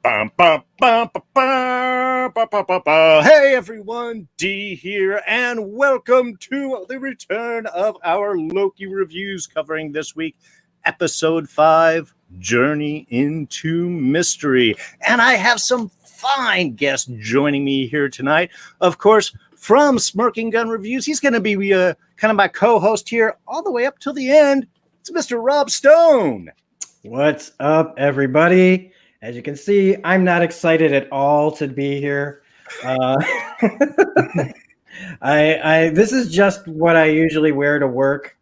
Bum, bum, bum, bum, bum, bum, bum, bum, bum. Hey everyone, D here, and welcome to the return of our Loki reviews covering this week, episode 5, Journey into Mystery. And I have some fine guests joining me here tonight. Of course, from Smirking Gun Reviews, he's going to be kind of my co-host here all the way up till the end. It's Mr. Rob Stone. What's up, everybody? As you can see, I'm not excited at all to be here. This is just what I usually wear to work.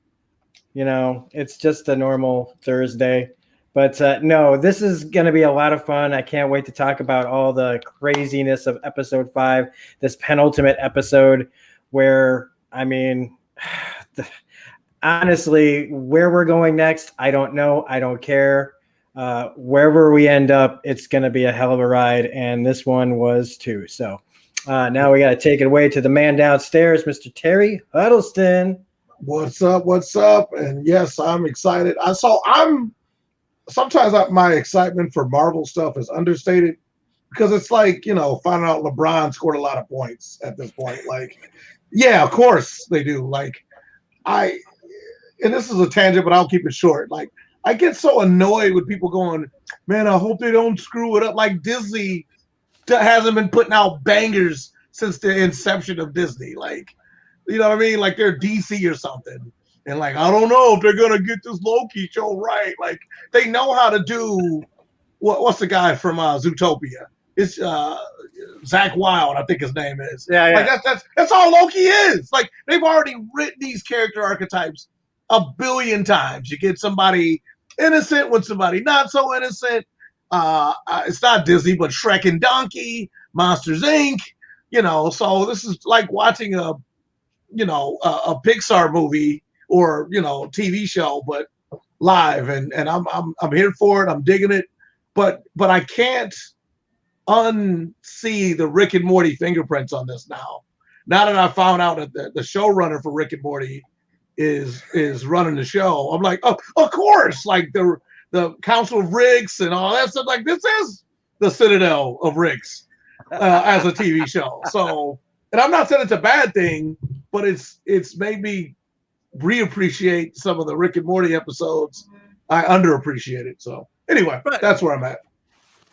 You know, it's just a normal Thursday. But no, this is going to be a lot of fun. I can't wait to talk about all the craziness of episode 5, this penultimate episode where, I mean, honestly, where we're going next, I don't know. I don't care. Wherever we end up, it's going to be a hell of a ride, and this one was too. So now we got to take it away to the man downstairs, Mr. Terry Huddleston. What's up? What's up? And yes, I'm excited. Sometimes my excitement for Marvel stuff is understated because it's like, you know, finding out LeBron scored a lot of points at this point. Like, yeah, of course they do. Like, and this is a tangent, but I'll keep it short. Like, I get so annoyed with people going, man, I hope they don't screw it up. Like, Disney hasn't been putting out bangers since the inception of Disney. Like, you know what I mean? Like, they're DC or something. And, like, I don't know if they're going to get this Loki show right. Like, they know how to do what's the guy from Zootopia? It's Zach Wilde, I think his name is. Yeah. Like, that's all Loki is. Like, they've already written these character archetypes a billion times. You get somebody innocent with somebody not so innocent. It's not Disney, but Shrek and Donkey, Monsters Inc. You know, so this is like watching a Pixar movie or, you know, TV show, but live. And I'm here for it. I'm digging it, but I can't unsee the Rick and Morty fingerprints on this now. Now that I found out that the showrunner for Rick and Morty is running the show, I'm like, oh, of course, like the Council of Ricks and all that stuff. Like, this is the Citadel of Ricks as a TV show. So, and I'm not saying it's a bad thing, but it's made me reappreciate some of the Rick and Morty episodes I underappreciated. So anyway, that's where I'm at.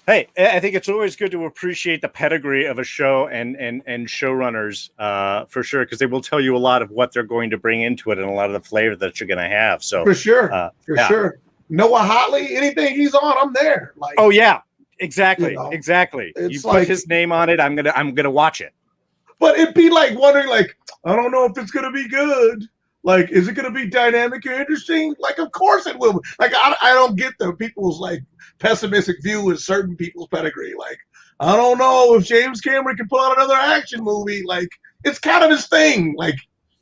Hey, I think it's always good to appreciate the pedigree of a show and showrunners for sure, because they will tell you a lot of what they're going to bring into it and a lot of the flavor that you're going to have. So for sure, sure. Noah Hawley, anything he's on, I'm there. Like, oh yeah, exactly, you know, exactly. You like, put his name on it, I'm gonna watch it. But it'd be like wondering, like, I don't know if it's gonna be good. Like, is it going to be dynamic or interesting? Like, of course it will. Like, I don't get the people's, like, pessimistic view of certain people's pedigree. Like, I don't know if James Cameron can pull out another action movie. Like, it's kind of his thing. Like,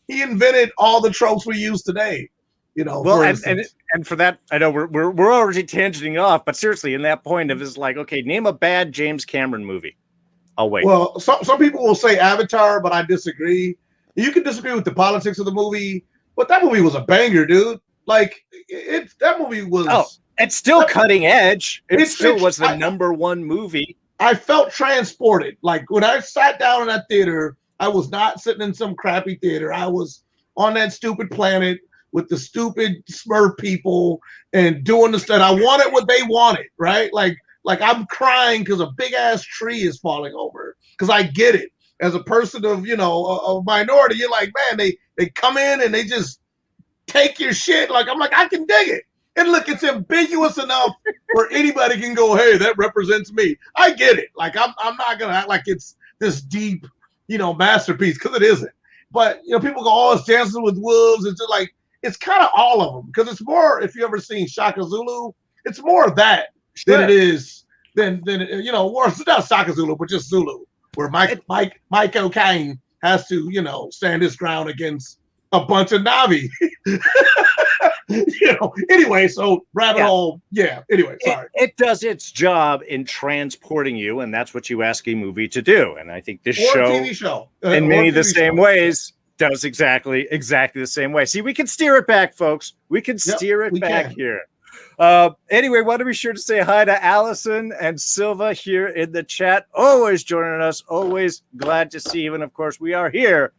he invented all the tropes we use today. You know. Well, and for that, I know we're already tangenting off, but seriously, in that point of is like, okay, name a bad James Cameron movie. I'll wait. Well, some people will say Avatar, but I disagree. You can disagree with the politics of the movie, but that movie was a banger, dude. Like, that movie was. Oh, it's still cutting edge. It still was the number one movie. I felt transported. Like, when I sat down in that theater, I was not sitting in some crappy theater. I was on that stupid planet with the stupid Smurf people and doing the stuff. I wanted what they wanted, right? Like I'm crying because a big ass tree is falling over. Because I get it. As a person of, you know, a minority, you're like, man, they come in and they just take your shit. Like, I'm like, I can dig it. And look, it's ambiguous enough where anybody can go, hey, that represents me. I get it. Like, I'm not going to act like it's this deep, you know, masterpiece, because it isn't. But, you know, people go, oh, it's Dancing with Wolves. It's just like, it's kind of all of them. Because it's more, if you ever seen Shaka Zulu, it's more of that than it is, than you know, or it's not Shaka Zulu, but just Zulu. Where Mike O'Kane has to, you know, stand his ground against a bunch of Navi. You know. Anyway, so rabbit hole. Yeah. Anyway, sorry. It does its job in transporting you, and that's what you ask a movie to do. And I think this TV show, in many of the same ways, does exactly the same way. See, we can steer it back, folks. We can steer it back here. Anyway, want to be sure to say hi to Allison and Silva here in the chat. Always joining us. Always glad to see you. And of course, we are here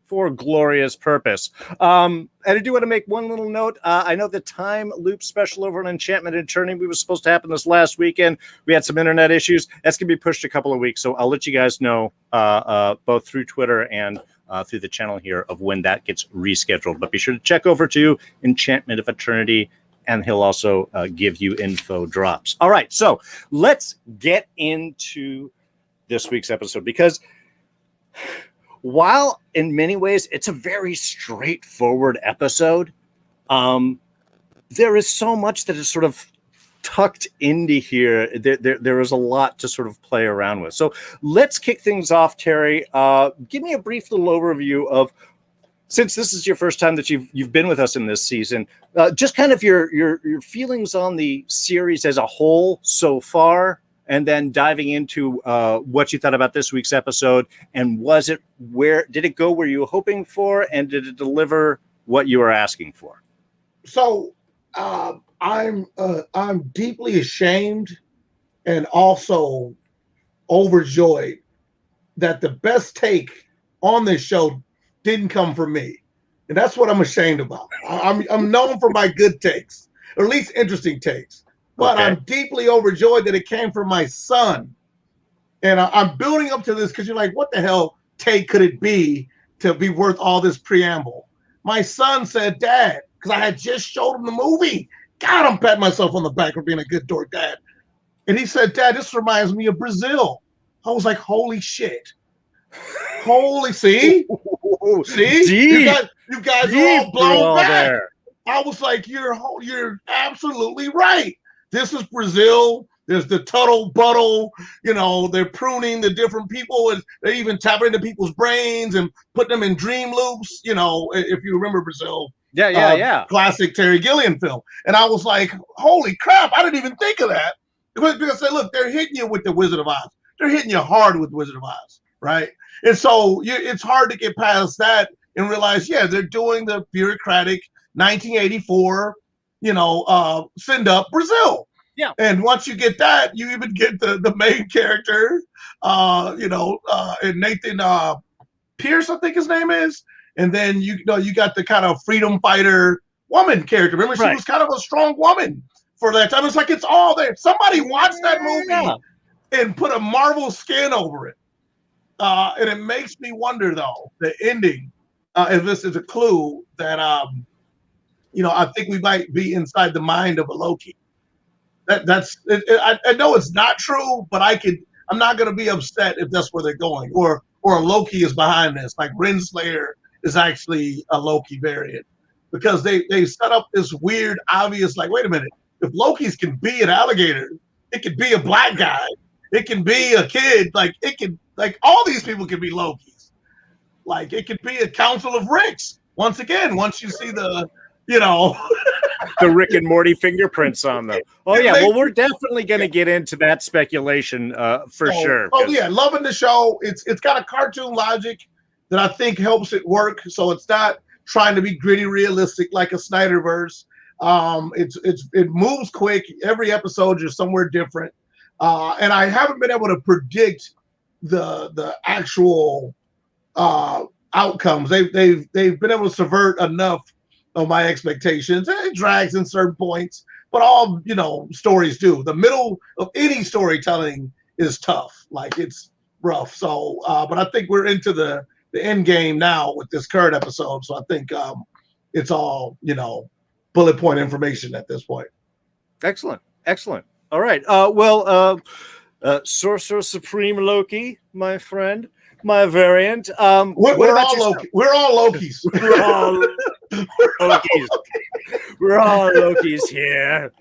for glorious purpose. And I do want to make one little note. I know the time loop special over on Enchantment and Turning was supposed to happen this last weekend. We had some internet issues. That's going to be pushed a couple of weeks. So I'll let you guys know both through Twitter and through the channel here of when that gets rescheduled. But be sure to check over to Enchantment of Eternity, and he'll also give you info drops. All right, so let's get into this week's episode, because while in many ways it's a very straightforward episode, there is so much that is sort of tucked into here. There is a lot to sort of play around with. So let's kick things off, Terry. Give me a brief little overview of, since this is your first time that you've been with us in this season, just kind of your feelings on the series as a whole so far, and then diving into what you thought about this week's episode, and did it go where you were hoping for, and did it deliver what you were asking for? So I'm deeply ashamed and also overjoyed that the best take on this show didn't come from me, and that's what I'm ashamed about. I'm known for my good takes, or at least interesting takes. But okay. I'm deeply overjoyed that it came from my son. And I'm building up to this because you're like, what the hell take could it be to be worth all this preamble? My son said, Dad, because I had just showed him the movie. God, I'm patting myself on the back for being a good dork dad. And he said, Dad, this reminds me of Brazil. I was like, holy shit. See? See? You guys are all blown back. There. I was like, you're absolutely right. This is Brazil. There's the tuttle buttle. They're pruning the different people, and they're even tapping into people's brains and putting them in dream loops. If you remember Brazil. Yeah. Classic Terry Gilliam film. And I was like, holy crap, I didn't even think of that. Because look, they're hitting you with the Wizard of Oz. They're hitting you hard with Wizard of Oz, right? And so it's hard to get past that and realize, yeah, they're doing the bureaucratic 1984 send up Brazil. Yeah. And once you get that, you even get the main character, and Nathan Pierce, I think his name is. And then you got the kind of freedom fighter woman character. Remember, she was kind of a strong woman for that time. It's like it's all there. Somebody watched that movie and put a Marvel skin over it. And it makes me wonder, though, the ending, if this is a clue that I think we might be inside the mind of a Loki. That's I know it's not true, but I'm not going to be upset if that's where they're going, or a Loki is behind this. Like Renslayer is actually a Loki variant, because they set up this weird, obvious, like, wait a minute, if Lokis can be an alligator, it could be a black guy, it can be a kid, all these people can be Lokis. Like, it could be a council of Ricks. Once again, once you see the Rick and Morty fingerprints on them. Oh yeah, well, we're definitely going to get into that speculation for sure. Oh yeah, loving the show. It's got a cartoon logic that I think helps it work. So it's not trying to be gritty, realistic like a Snyderverse. It moves quick. Every episode is somewhere different, and I haven't been able to predict the actual outcomes. They've been able to subvert enough of my expectations. It drags in certain points, but all stories do. The middle of any storytelling is tough. Like, it's rough. So, but I think we're into the end game now with this current episode. So I think it's all bullet point information at this point. Excellent. All right. Sorcerer Supreme Loki, my friend, my variant. We're all Loki. We're all Lokis. We're all Lokis. We're all Lokis here.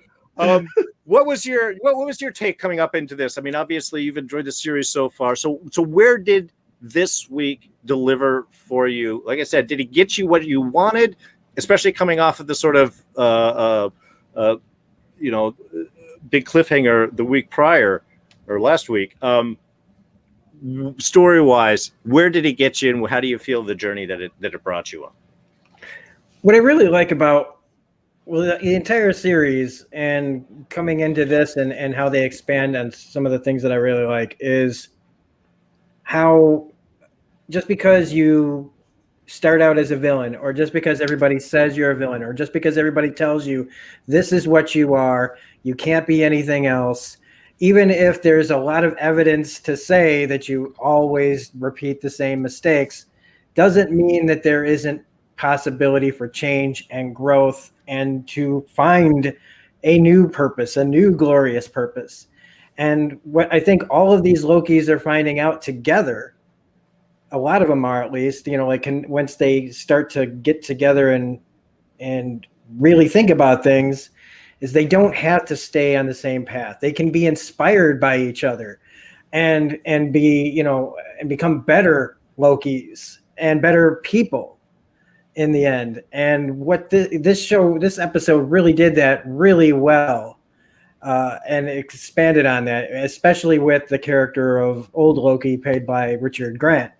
What was your take coming up into this? I mean, obviously you've enjoyed the series so far. So where did this week deliver for you? Like I said, did it get you what you wanted, especially coming off of the sort of big cliffhanger the week prior or last week? Story-wise, where did it get you, and how do you feel the journey that it brought you on? What I really like about Well, the entire series and coming into this and how they expand on some of the things that I really like is how just because you start out as a villain, or just because everybody says you're a villain, or just because everybody tells you this is what you are, you can't be anything else, even if there's a lot of evidence to say that you always repeat the same mistakes, doesn't mean that there isn't possibility for change and growth and to find a new purpose, a new glorious purpose. And what I think all of these Lokis are finding out together, a lot of them are, at least, like once they start to get together and really think about things, is they don't have to stay on the same path. They can be inspired by each other and be, and become better Lokis and better people in the end. And what this episode really did that really well, and expanded on that, especially with the character of old Loki played by Richard Grant,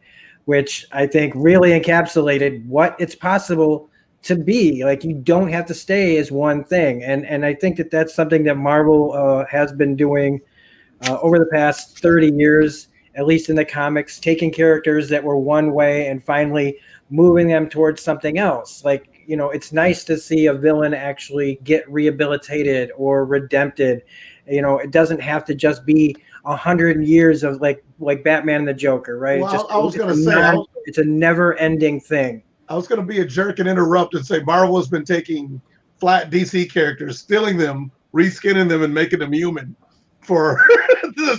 which I think really encapsulated what it's possible to be. Like, you don't have to stay as one thing. And I think that that's something that Marvel has been doing over the past 30 years, at least in the comics, taking characters that were one way and finally moving them towards something else. Like, it's nice to see a villain actually get rehabilitated or redempted. It doesn't have to just be 100 years of like Batman and the Joker, right? Well, I was going to say, it's a never-ending thing. I was going to be a jerk and interrupt and say Marvel has been taking flat DC characters, stealing them, reskinning them, and making them human for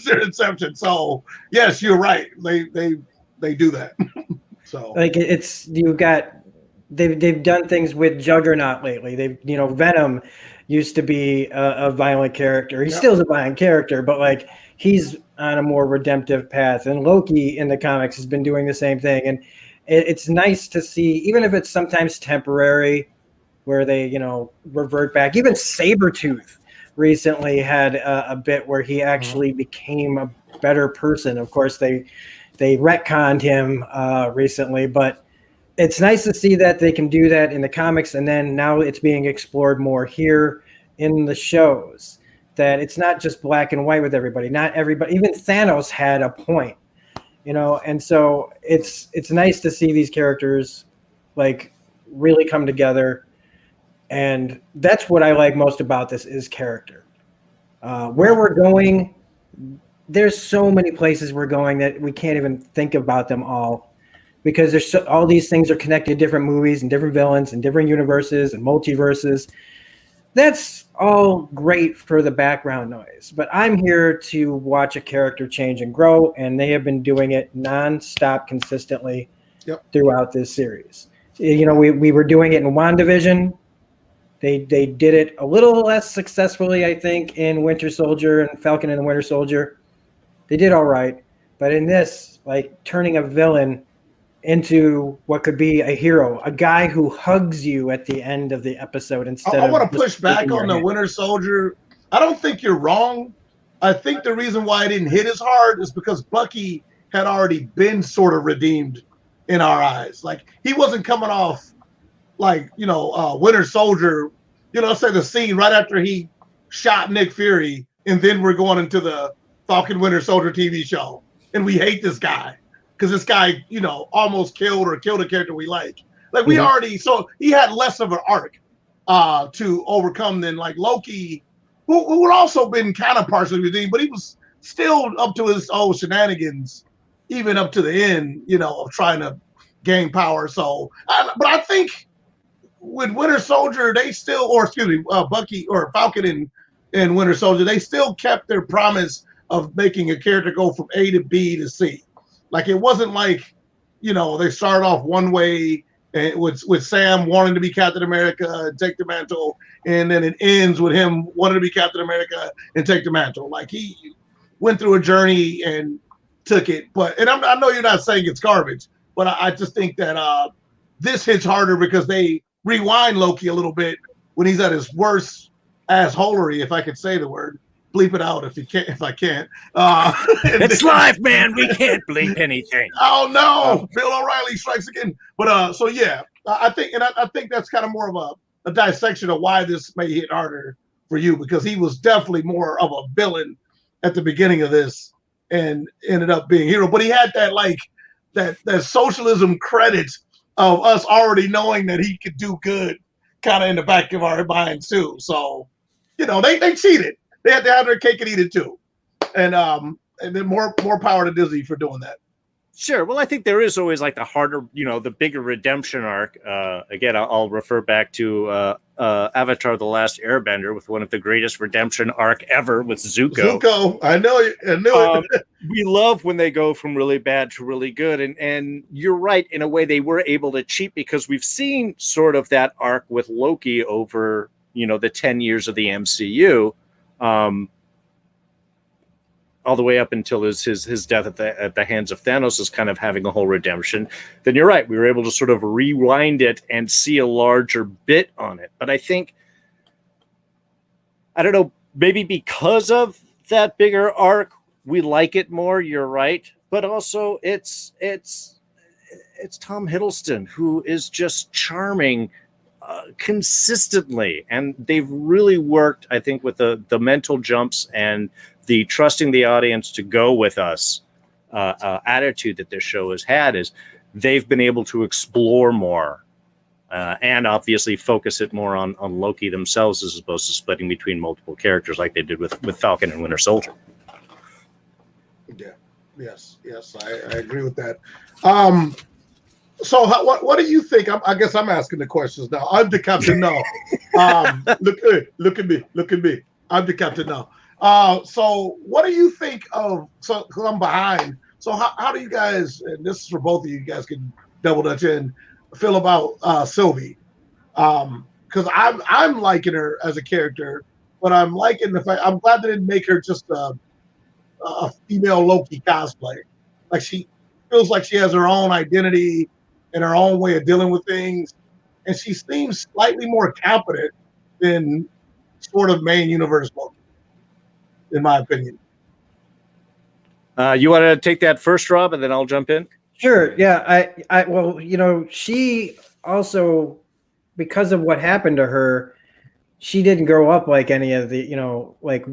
their inception. So yes, you're right. They do that. So like they've done things with Juggernaut lately. Venom used to be a violent character. He still is a violent character, but like he's on a more redemptive path. And Loki in the comics has been doing the same thing. And it's nice to see, even if it's sometimes temporary, where they, revert back. Even Sabretooth recently had a bit where he actually became a better person. Of course, they retconned him recently, but it's nice to see that they can do that in the comics, and then now it's being explored more here in the shows, that it's not just black and white with everybody. Not everybody, even Thanos had a point, and so it's nice to see these characters like really come together. And that's what I like most about this, is character. Where we're going, there's so many places we're going that we can't even think about them all, because all these things are connected to different movies and different villains and different universes and multiverses. That's all great for the background noise, but I'm here to watch a character change and grow, and they have been doing it nonstop, consistently throughout this series. We were doing it in WandaVision. They did it a little less successfully, I think, in Winter Soldier and Falcon and the Winter Soldier. They did all right, but in this, like, turning a villain into what could be a hero, a guy who hugs you at the end of the episode instead of... I want to push back on the Winter Soldier. I don't think you're wrong. I think the reason why it didn't hit as hard is because Bucky had already been sort of redeemed in our eyes. Like, he wasn't coming off like, Winter Soldier, say the scene right after he shot Nick Fury, and then we're going into the Falcon Winter Soldier TV show, and we hate this guy because this guy, almost killed a character we like. Like, we already, so he had less of an arc to overcome than like Loki, who had also been kind of partially redeemed, but he was still up to his old shenanigans, even up to the end, of trying to gain power. So, but I think with Winter Soldier, they still, Bucky or Falcon and Winter Soldier, they still kept their promise of making a character go from A to B to C. Like, it wasn't like, they started off one way and with Sam wanting to be Captain America and take the mantle, and then it ends with him wanting to be Captain America and take the mantle. Like, he went through a journey and took it. And I know you're not saying it's garbage, but I just think that this hits harder because they rewind Loki a little bit when he's at his worst assholery, if I could say the word. Bleep it out if I can't. It's live, man. We can't bleep anything. Oh no, Bill O'Reilly strikes again. But so yeah, I think that's kind of more of a dissection of why this may hit harder for you, because he was definitely more of a villain at the beginning of this and ended up being a hero. But he had that like that socialism credit of us already knowing that he could do good kind of in the back of our minds too. So, you know, they cheated. They had to have their cake and eat it too. And then more power to Disney for doing that. Sure. Well, I think there is always like the harder, you know, the bigger redemption arc. Again, I'll refer back to Avatar: The Last Airbender with one of the greatest redemption arc ever with Zuko. Zuko, I know it. We love when they go from really bad to really good. And you're right, in a way they were able to cheat, because we've seen sort of that arc with Loki over, you know, the 10 years of the MCU. All the way up until his death at the hands of Thanos is kind of having a whole redemption. Then you're right. We were able to sort of rewind it and see a larger bit on it. But I think, I don't know, maybe because of that bigger arc, we like it more. You're right. But also it's Tom Hiddleston, who is just charming consistently. And they've really worked, I think, with the mental jumps and the trusting the audience to go with us attitude that this show has had. Is they've been able to explore more and obviously focus it more on Loki themselves, as opposed to splitting between multiple characters like they did with Falcon and Winter Soldier. Yeah. Yes, I agree with that. So what do you think? I guess I'm asking the questions now. I'm the captain now. Look at me. I'm the captain now. So what do you think of, so because I'm behind, so how do you guys, and this is for both of you guys can double dutch in, feel about Sylvie? Because I'm liking her as a character, but I'm liking the fact, I'm glad they didn't make her just a female Loki cosplay. Like, she feels like she has her own identity and her own way of dealing with things, and she seems slightly more competent than sort of main universe Loki, in my opinion. You want to take that first, Rob, and then I'll jump in? Sure. Yeah. I well, you know, she also, because of what happened to her, she didn't grow up like any of the, you know, like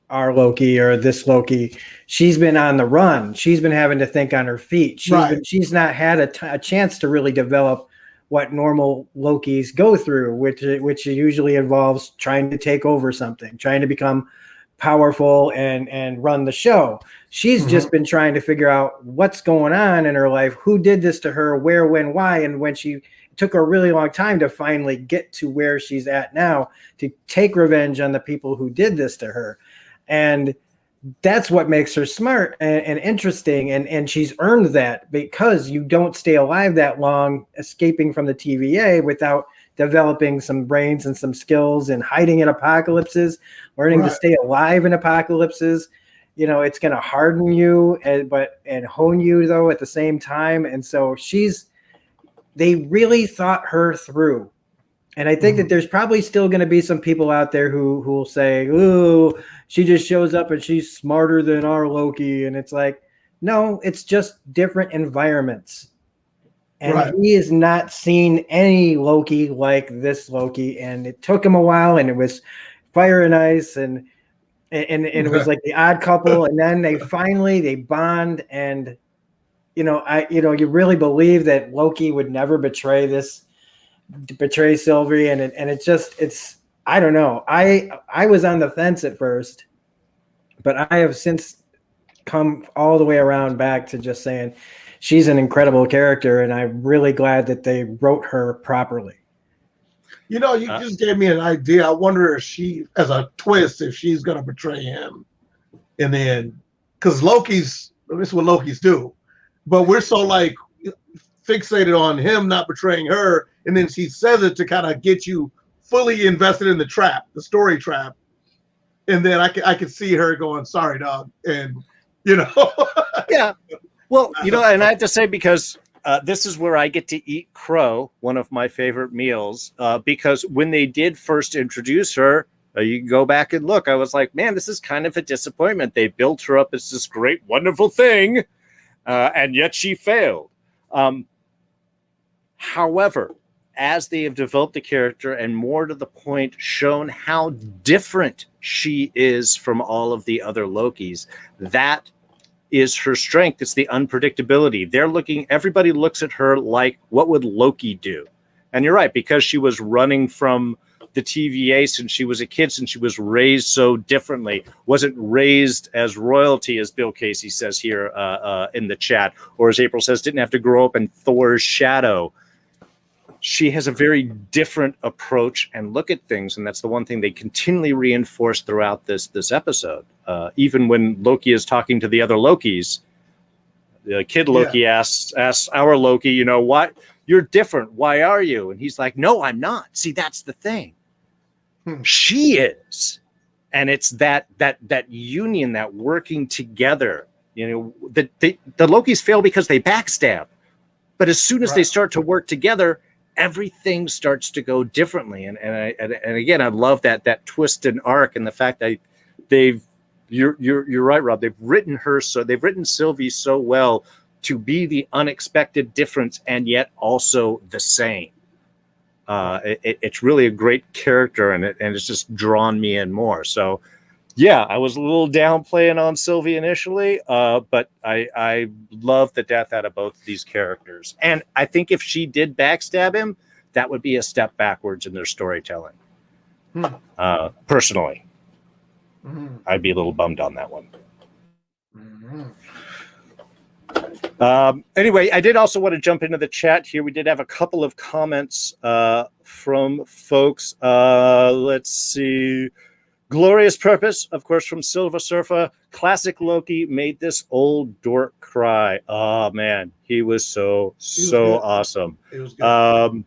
our Loki or this Loki. She's been on the run. She's been having to think on her feet. She's not had a chance to really develop what normal Lokis go through, which usually involves trying to take over something, trying to become powerful and run the show. She's just been trying to figure out what's going on in her life, who did this to her, where, when, why, and when. It took her a really long time to finally get to where she's at now, to take revenge on the people who did this to her. And that's what makes her smart and interesting. And she's earned that, because you don't stay alive that long escaping from the TVA without developing some brains and some skills and hiding in apocalypses, learning to stay alive in apocalypses. You know, it's going to harden you and hone you though at the same time. And so they really thought her through. And I think that there's probably still going to be some people out there who will say, "Ooh, she just shows up and she's smarter than our Loki." And it's like, no, it's just different environments. And he has not seen any Loki like this Loki. And it took him a while, and it was fire and ice, and it was like the odd couple. And then they bond. And, you really believe that Loki would never betray Sylvie. And it's, I don't know. I was on the fence at first, but I have since come all the way around back to just saying she's an incredible character, and I'm really glad that they wrote her properly. You know, you just gave me an idea. I wonder if she, as a twist, if she's going to betray him in the end. Because this is what Lokis do. But we're so fixated on him not betraying her, and then she says it to kind of get you fully invested in the story trap. And then I could see her going, "Sorry, dog," and yeah. Well, and I have to say, because this is where I get to eat crow, one of my favorite meals, because when they did first introduce her, you can go back and look, I was like, man, this is kind of a disappointment. They built her up as this great, wonderful thing, and yet she failed. However, as they have developed the character and more to the point shown how different she is from all of the other Lokis, that is her strength. It's the unpredictability. Everybody looks at her like, what would Loki do? And you're right, because she was running from the TVA since she was a kid, since she was raised so differently, wasn't raised as royalty, as Bill Casey says here in the chat, or as April says, didn't have to grow up in Thor's shadow. She has a very different approach and look at things, and that's the one thing they continually reinforce throughout this episode. Even when Loki is talking to the other Lokis, the kid Loki asks our Loki, you know, what? You're different. Why are you? And he's like, no, I'm not. See, that's the thing. She is. And it's that union, that working together. You know, the Lokis fail because they backstab. But as soon as they start to work together, everything starts to go differently. And again, I love that twist and arc, and the fact that you're right, Rob. They've written Sylvie so well to be the unexpected difference and yet also the same. It's really a great character, and it's just drawn me in more. So yeah, I was a little downplaying on Sylvie initially, but I love the death out of both of these characters. And I think if she did backstab him, that would be a step backwards in their storytelling. Personally, I'd be a little bummed on that one. Anyway, I did also want to jump into the chat here. We did have a couple of comments from folks. Let's see. Glorious Purpose, of course, from Silver Surfer. Classic Loki made this old dork cry. Oh, man. He was so awesome. It was good.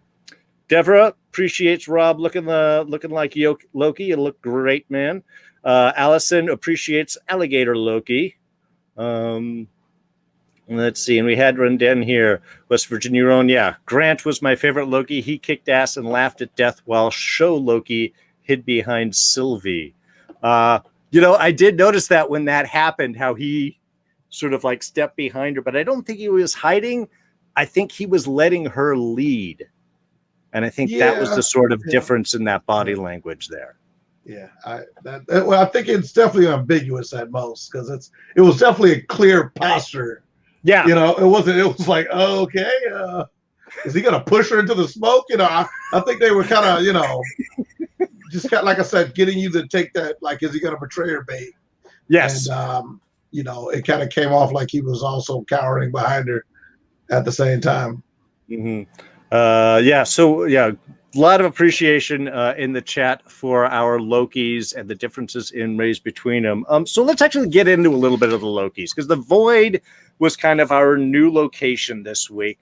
Deborah appreciates Rob looking like Loki. You look great, man. Allison appreciates Alligator Loki. Let's see. And we had run down here. West Virginia own. Yeah. Grant was my favorite Loki. He kicked ass and laughed at death while show Loki hid behind Sylvie. You know, I did notice that when that happened, how he sort of like stepped behind her, but I don't think he was hiding. I think he was letting her lead. And I think that was the sort of difference in that body language there. Yeah, I think it's definitely ambiguous at most, because it was definitely a clear posture. Yeah, you know, it wasn't. It was like, oh, okay, is he gonna push her into the smoke? You know, I think they were kind of, you know, just kind of, like I said, getting you to take that. Like, is he gonna betray her bait? Yes. And you know, it kind of came off like he was also cowering behind her at the same time. Yeah. So yeah. A lot of appreciation in the chat for our Lokis and the differences in race between them. So let's actually get into a little bit of the Lokis, because the Void was kind of our new location this week.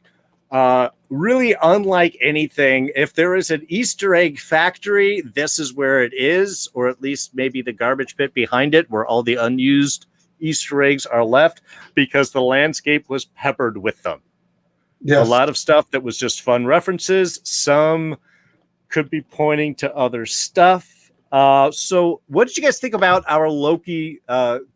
Really unlike anything. If there is an Easter egg factory, this is where it is, or at least maybe the garbage pit behind it where all the unused Easter eggs are left, because the landscape was peppered with them. Yes. A lot of stuff that was just fun references. Some could be pointing to other stuff. So what did you guys think about our Loki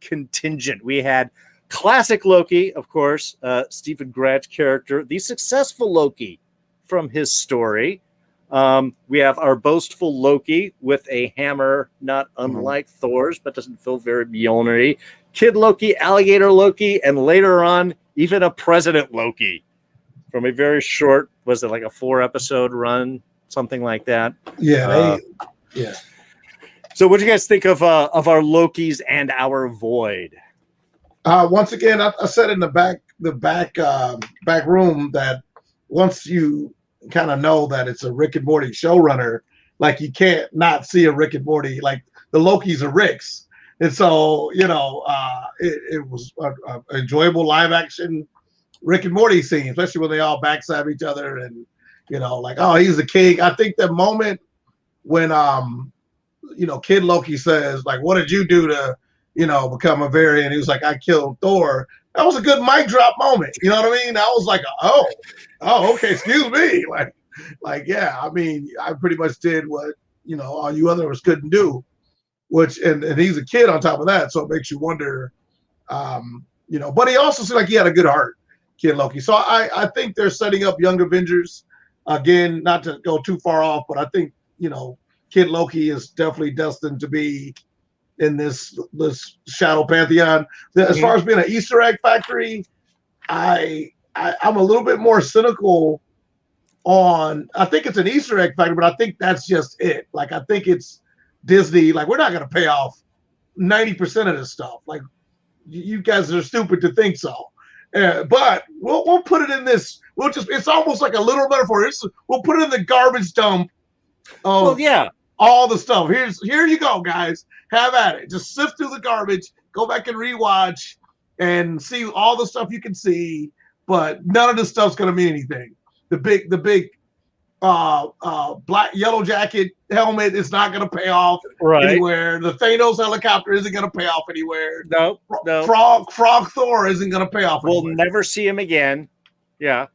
contingent? We had classic Loki, of course, Stephen Grant's character, the successful Loki from his story. We have our boastful Loki with a hammer, not unlike Thor's, but doesn't feel very Mjolnir-y. Kid Loki, Alligator Loki, and later on, even a President Loki from a very short, was it like a 4-episode run? Something like that. Yeah. Yeah. So what do you guys think of our Lokis and our Void? Once again, I said in the back room that once you kind of know that it's a Rick and Morty showrunner, like, you can't not see a Rick and Morty, like the Lokis are Ricks. And so, you know, it was an enjoyable live action Rick and Morty scene, especially when they all backstab each other and, you know, like, oh, he's the king. I think the moment when, you know, Kid Loki says, like, what did you do to, you know, become a variant? He was like, I killed Thor. That was a good mic drop moment. You know what I mean? I was like, oh, okay, excuse me. Like, yeah, I mean, I pretty much did what, you know, all you others couldn't do, which, and he's a kid on top of that. So it makes you wonder, you know, but he also seemed like he had a good heart, Kid Loki. So I think they're setting up Young Avengers Again, not to go too far off, but I think Kid Loki is definitely destined to be in this Shadow Pantheon. As far as being an Easter egg factory, I'm a little bit more cynical on. I think it's an Easter egg factory, but I think that's just it. Like I think it's Disney. Like we're not going to pay off 90% of this stuff. Like you guys are stupid to think so. But we'll put it in this. It's almost like a literal metaphor. We'll put it in the garbage dump. All the stuff. Here you go, guys. Have at it. Just sift through the garbage. Go back and rewatch and see all the stuff you can see. But none of this stuff's gonna mean anything. The big black yellow jacket helmet is not gonna pay off anywhere. The Thanos helicopter isn't gonna pay off anywhere. No. Frog Thor isn't gonna pay off. We'll never see him again. Yeah.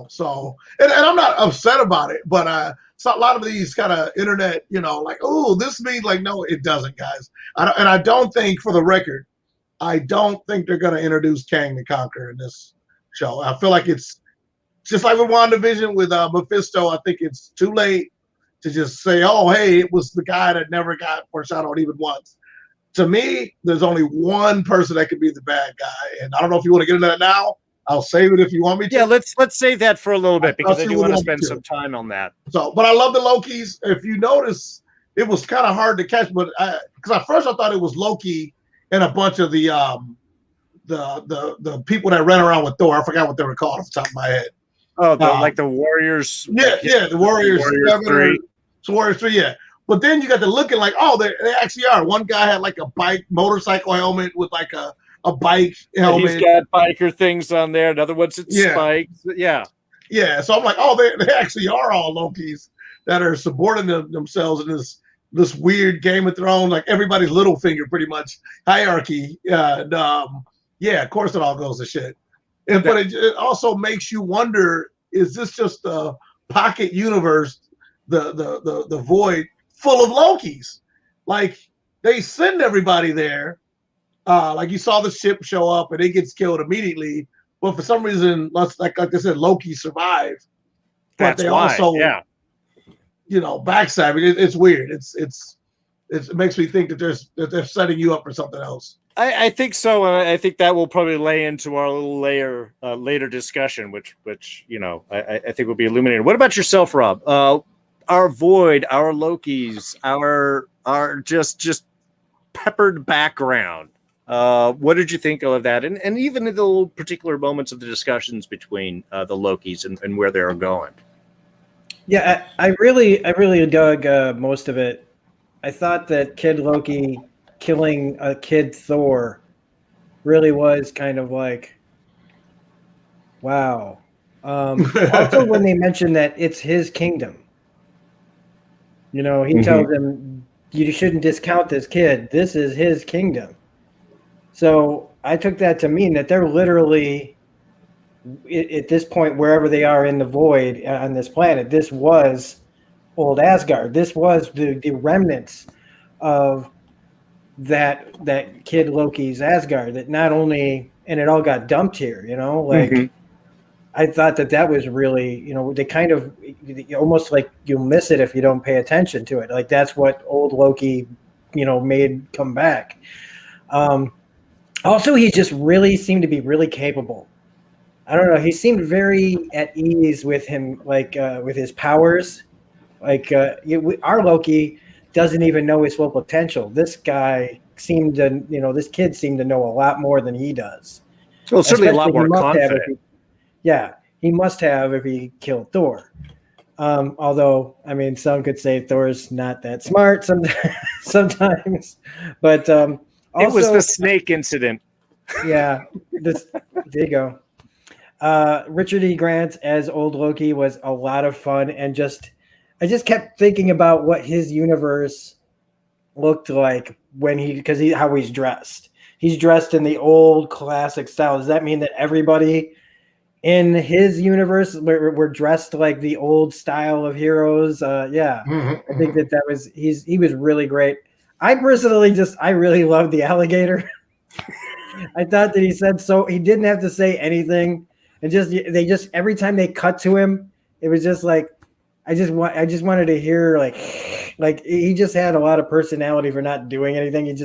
So and I'm not upset about it, but so a lot of these kind of internet, like, oh, this means like, no, it doesn't, guys. I don't think, for the record, I don't think they're going to introduce Kang the Conqueror in this show. I feel like it's just like with WandaVision with Mephisto. I think it's too late to just say, oh, hey, it was the guy that never got foreshadowed even once. To me, there's only one person that could be the bad guy. And I don't know if you want to get into that now. I'll save it if you want me to. Yeah, let's save that for a little bit because I do want to spend some time on that. So, but I love the Lokis. If you notice, it was kind of hard to catch, but because at first I thought it was Loki and a bunch of the people that ran around with Thor. I forgot what they were called off the top of my head. Oh, like the Warriors. Yeah, the Warriors. Warriors 3, yeah. But then you got to looking like, oh, they actually are. One guy had like a motorcycle helmet with like a bike helmet. He's got biker things on there. Another one's spikes. Yeah. Yeah. So I'm like, oh, they actually are all Lokis that are supporting themselves in this weird Game of Thrones, like everybody's Littlefinger pretty much hierarchy. Of course it all goes to shit. But it also makes you wonder, is this just a pocket universe, the void full of Lokis? Like they send everybody there. Like you saw the ship show up and it gets killed immediately, but for some reason, like I said, Loki survived. But they also, backstab. It's weird. It makes me think that they're setting you up for something else. I think so, and I think that will probably lay into our little later discussion, which I think will be illuminated. What about yourself, Rob? Our void, our Lokis, our just peppered background. What did you think of that? And even in the little particular moments of the discussions between the Lokis and where they're going. Yeah, I really dug most of it. I thought that Kid Loki killing a Kid Thor really was kind of like, wow. Also, when they mentioned that it's his kingdom, he tells him, you shouldn't discount this kid. This is his kingdom. So I took that to mean that they're literally, at this point, wherever they are in the void on this planet, this was old Asgard. This was the remnants of that Kid Loki's Asgard. That not only, and it all got dumped here. I thought that was really, they kind of almost like you'll miss it if you don't pay attention to it. Like that's what old Loki, made come back. Also, he just really seemed to be really capable. I don't know. He seemed very at ease with him, like with his powers. Like our Loki doesn't even know his full potential. This guy seemed to, this kid seemed to know a lot more than he does. Well, certainly a lot more confident. He must have if he killed Thor. Although, I mean, some could say Thor's not that smart sometimes. But it was the snake incident. Yeah, there you go. Richard E. Grant as old Loki was a lot of fun, and I just kept thinking about what his universe looked like because how he's dressed. He's dressed in the old classic style. Does that mean that everybody in his universe were dressed like the old style of heroes? Yeah, I think that was he was really great. I personally I really loved the alligator. I thought that he said so. He didn't have to say anything, and they just every time they cut to him, it was just like I just wanted to hear like he just had a lot of personality for not doing anything.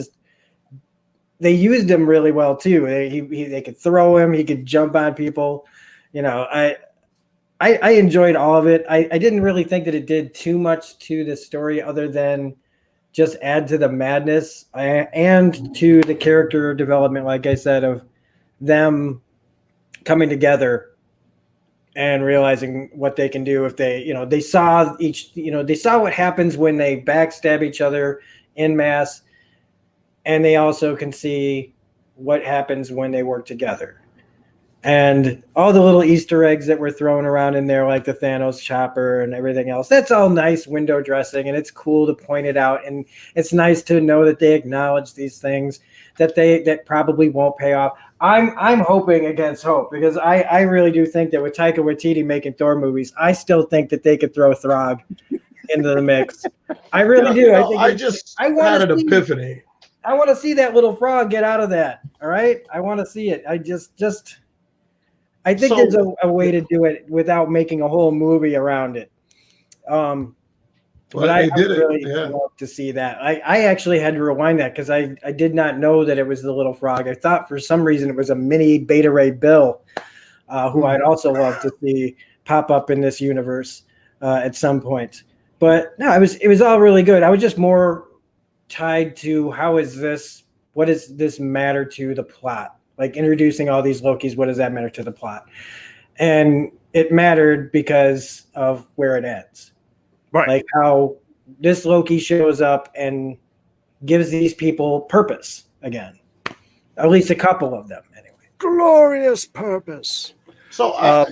They used him really well too. They could throw him, he could jump on people. You know, I enjoyed all of it. I didn't really think that it did too much to the story other than just add to the madness and to the character development, like I said, of them coming together and realizing what they can do if they saw what happens when they backstab each other en masse, and they also can see what happens when they work together. And all the little Easter eggs that were thrown around in there, like the Thanos chopper and everything else, that's all nice window dressing, and it's cool to point it out. And it's nice to know that they acknowledge these things that probably won't pay off. I'm hoping against hope, because I really do think that with Taika Waititi making Thor movies, I still think that they could throw Throg into the mix. I really do. I had an epiphany. I want to see that little frog get out of that. All right, I want to see it. I think there's a way to do it without making a whole movie around it. But I really love to see that. I actually had to rewind that because I did not know that it was the little frog. I thought for some reason it was a mini Beta Ray Bill, who I'd also love to see pop up in this universe at some point. But no, it was all really good. I was just more tied to what does this matter to the plot? Like introducing all these Lokis, what does that matter to the plot? And it mattered because of where it ends. Right. Like how this Loki shows up and gives these people purpose again. At least a couple of them, anyway. Glorious purpose. So, I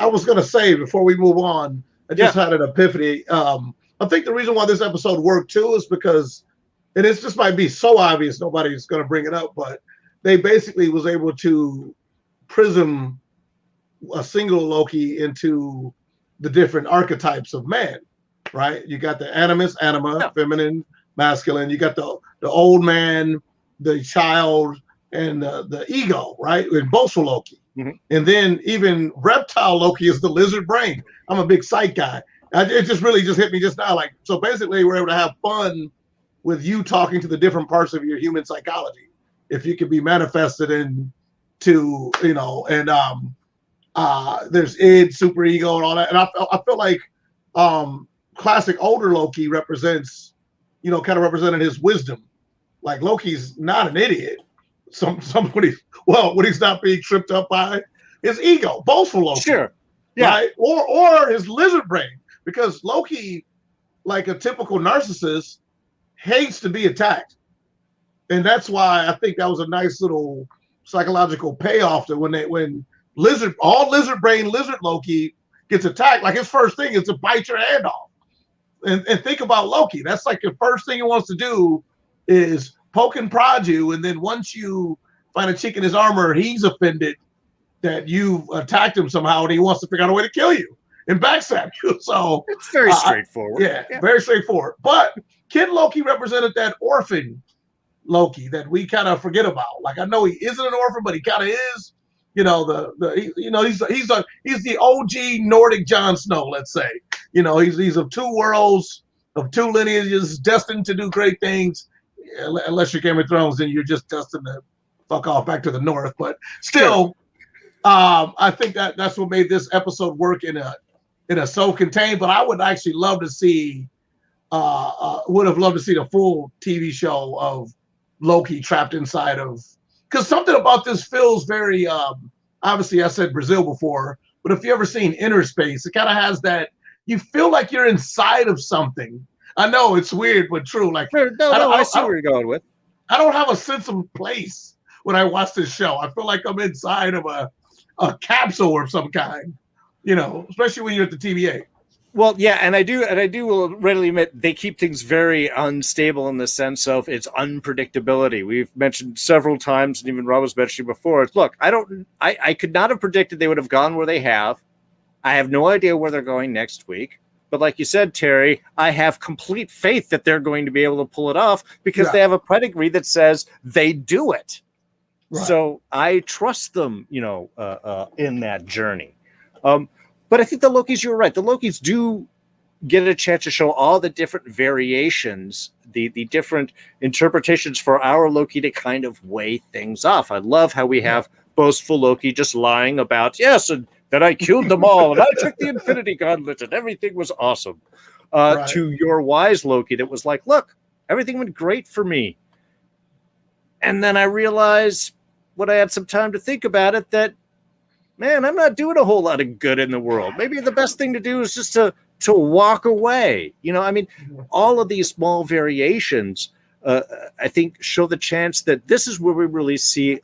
was going to say before we move on, I just had an epiphany. I think the reason why this episode worked too is because, and this just might be so obvious, nobody's going to bring it up, but they basically was able to prism a single Loki into the different archetypes of man, right? You got the animus, anima, feminine, masculine. You got the old man, the child, and the ego, right? In boastful Loki. Mm-hmm. And then even reptile Loki is the lizard brain. I'm a big psych guy. It just really hit me just now. Like, so basically we're able to have fun with you talking to the different parts of your human psychology. If you could be manifested into, and there's id, super ego, and all that. And I feel like classic older Loki represents, kind of represented his wisdom. Like Loki's not an idiot. When he's not being tripped up by his ego, boastful Loki. Sure. Yeah. Right? Or his lizard brain. Because Loki, like a typical narcissist, hates to be attacked. And that's why I think that was a nice little psychological payoff that when lizard brain Loki gets attacked, like his first thing is to bite your hand off. And think about Loki. That's like the first thing he wants to do is poke and prod you. And then once you find a chink in his armor, he's offended that you've attacked him somehow, and he wants to figure out a way to kill you and backstab you. So it's very straightforward. Very straightforward. But Kid Loki represented that orphan Loki that we kind of forget about. Like, I know he isn't an orphan, but he kind of is. He's the OG Nordic Jon Snow, let's say. He's of two worlds, of two lineages, destined to do great things. Unless you're Game of Thrones, then you're just destined to fuck off back to the north. But still, I think that's what made this episode work in a self-contained. But I would actually love to see, the full TV show of Loki trapped inside of, because something about this feels very obviously I said Brazil before, but if you ever seen Inner Space, it kind of has that, you feel like you're inside of something. I know it's weird but true. Like, I see where you're going with. I don't have a sense of place when I watch this show. I feel like I'm inside of a capsule of some kind, especially when you're at the TVA. Well, yeah, and I do will readily admit they keep things very unstable in the sense of its unpredictability. We've mentioned severoral times, and even Rob was mentioning before. Look, I could not have predicted they would have gone where they have. I have no idea where they're going next week. But like you said, Terry, I have complete faith that they're going to be able to pull it off because they have a pedigree that says they do it. Right. So I trust them, in that journey. But I think the Lokis, you're right. The Lokis do get a chance to show all the different variations, the different interpretations for our Loki to kind of weigh things off. I love how we have boastful Loki just lying about, yes, and that I killed them all, and I took the Infinity Gauntlet, and everything was awesome. To your wise Loki that was like, look, everything went great for me. And then I realized, when I had some time to think about it, that, man, I'm not doing a whole lot of good in the world. Maybe the best thing to do is just to walk away. You know, I mean, all of these small variations, I think, show the chance that this is where we really see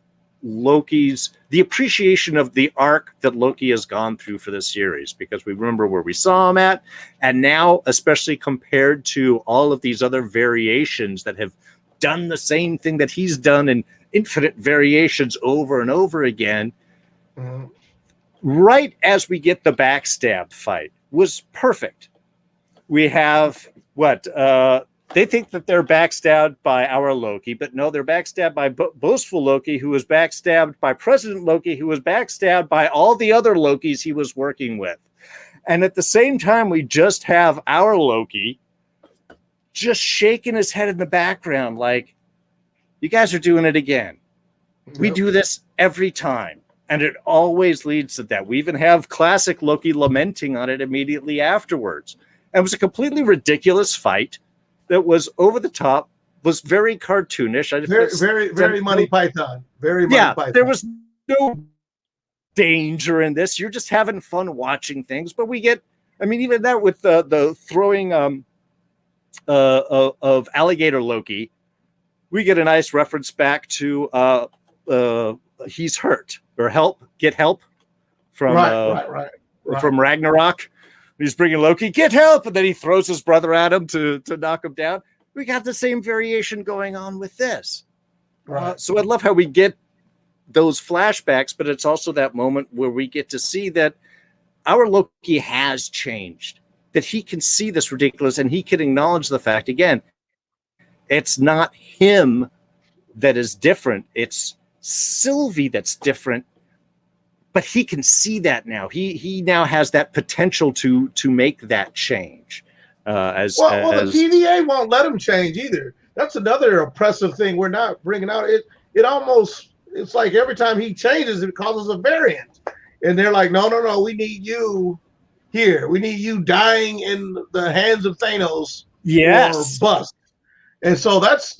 the appreciation of the arc that Loki has gone through for this series, because we remember where we saw him at, and now, especially compared to all of these other variations that have done the same thing that he's done in infinite variations over and over again, right as we get the backstab fight was perfect. We have they think that they're backstabbed by our Loki, but no, they're backstabbed by boastful Loki, who was backstabbed by President Loki, who was backstabbed by all the other Lokis he was working with. And at the same time, we just have our Loki just shaking his head in the background like, you guys are doing it again. Yep. We do this every time. And it always leads to that. We even have classic Loki lamenting on it immediately afterwards. And it was a completely ridiculous fight that was over the top, was very cartoonish. Very Monty Python. Very Monty Python. There was no danger in this. You're just having fun watching things. But we get, I mean, even that with the throwing of alligator Loki, we get a nice reference back to he's hurt, or get help from from Ragnarok. He's bringing Loki, get help, and then he throws his brother at him to knock him down. We got the same variation going on with this. So I love how we get those flashbacks, but it's also that moment where we get to see that our Loki has changed, that he can see this ridiculous, and he can acknowledge the fact, again, it's not him that is different. It's Sylvie that's different, but he can see that now. He now has that potential to make that change. The TVA won't let him change either. That's another oppressive thing we're not bringing out. It's like every time he changes, it causes a variant, and they're like, no, we need you here. We need you dying in the hands of Thanos. Yes, or bust. And so that's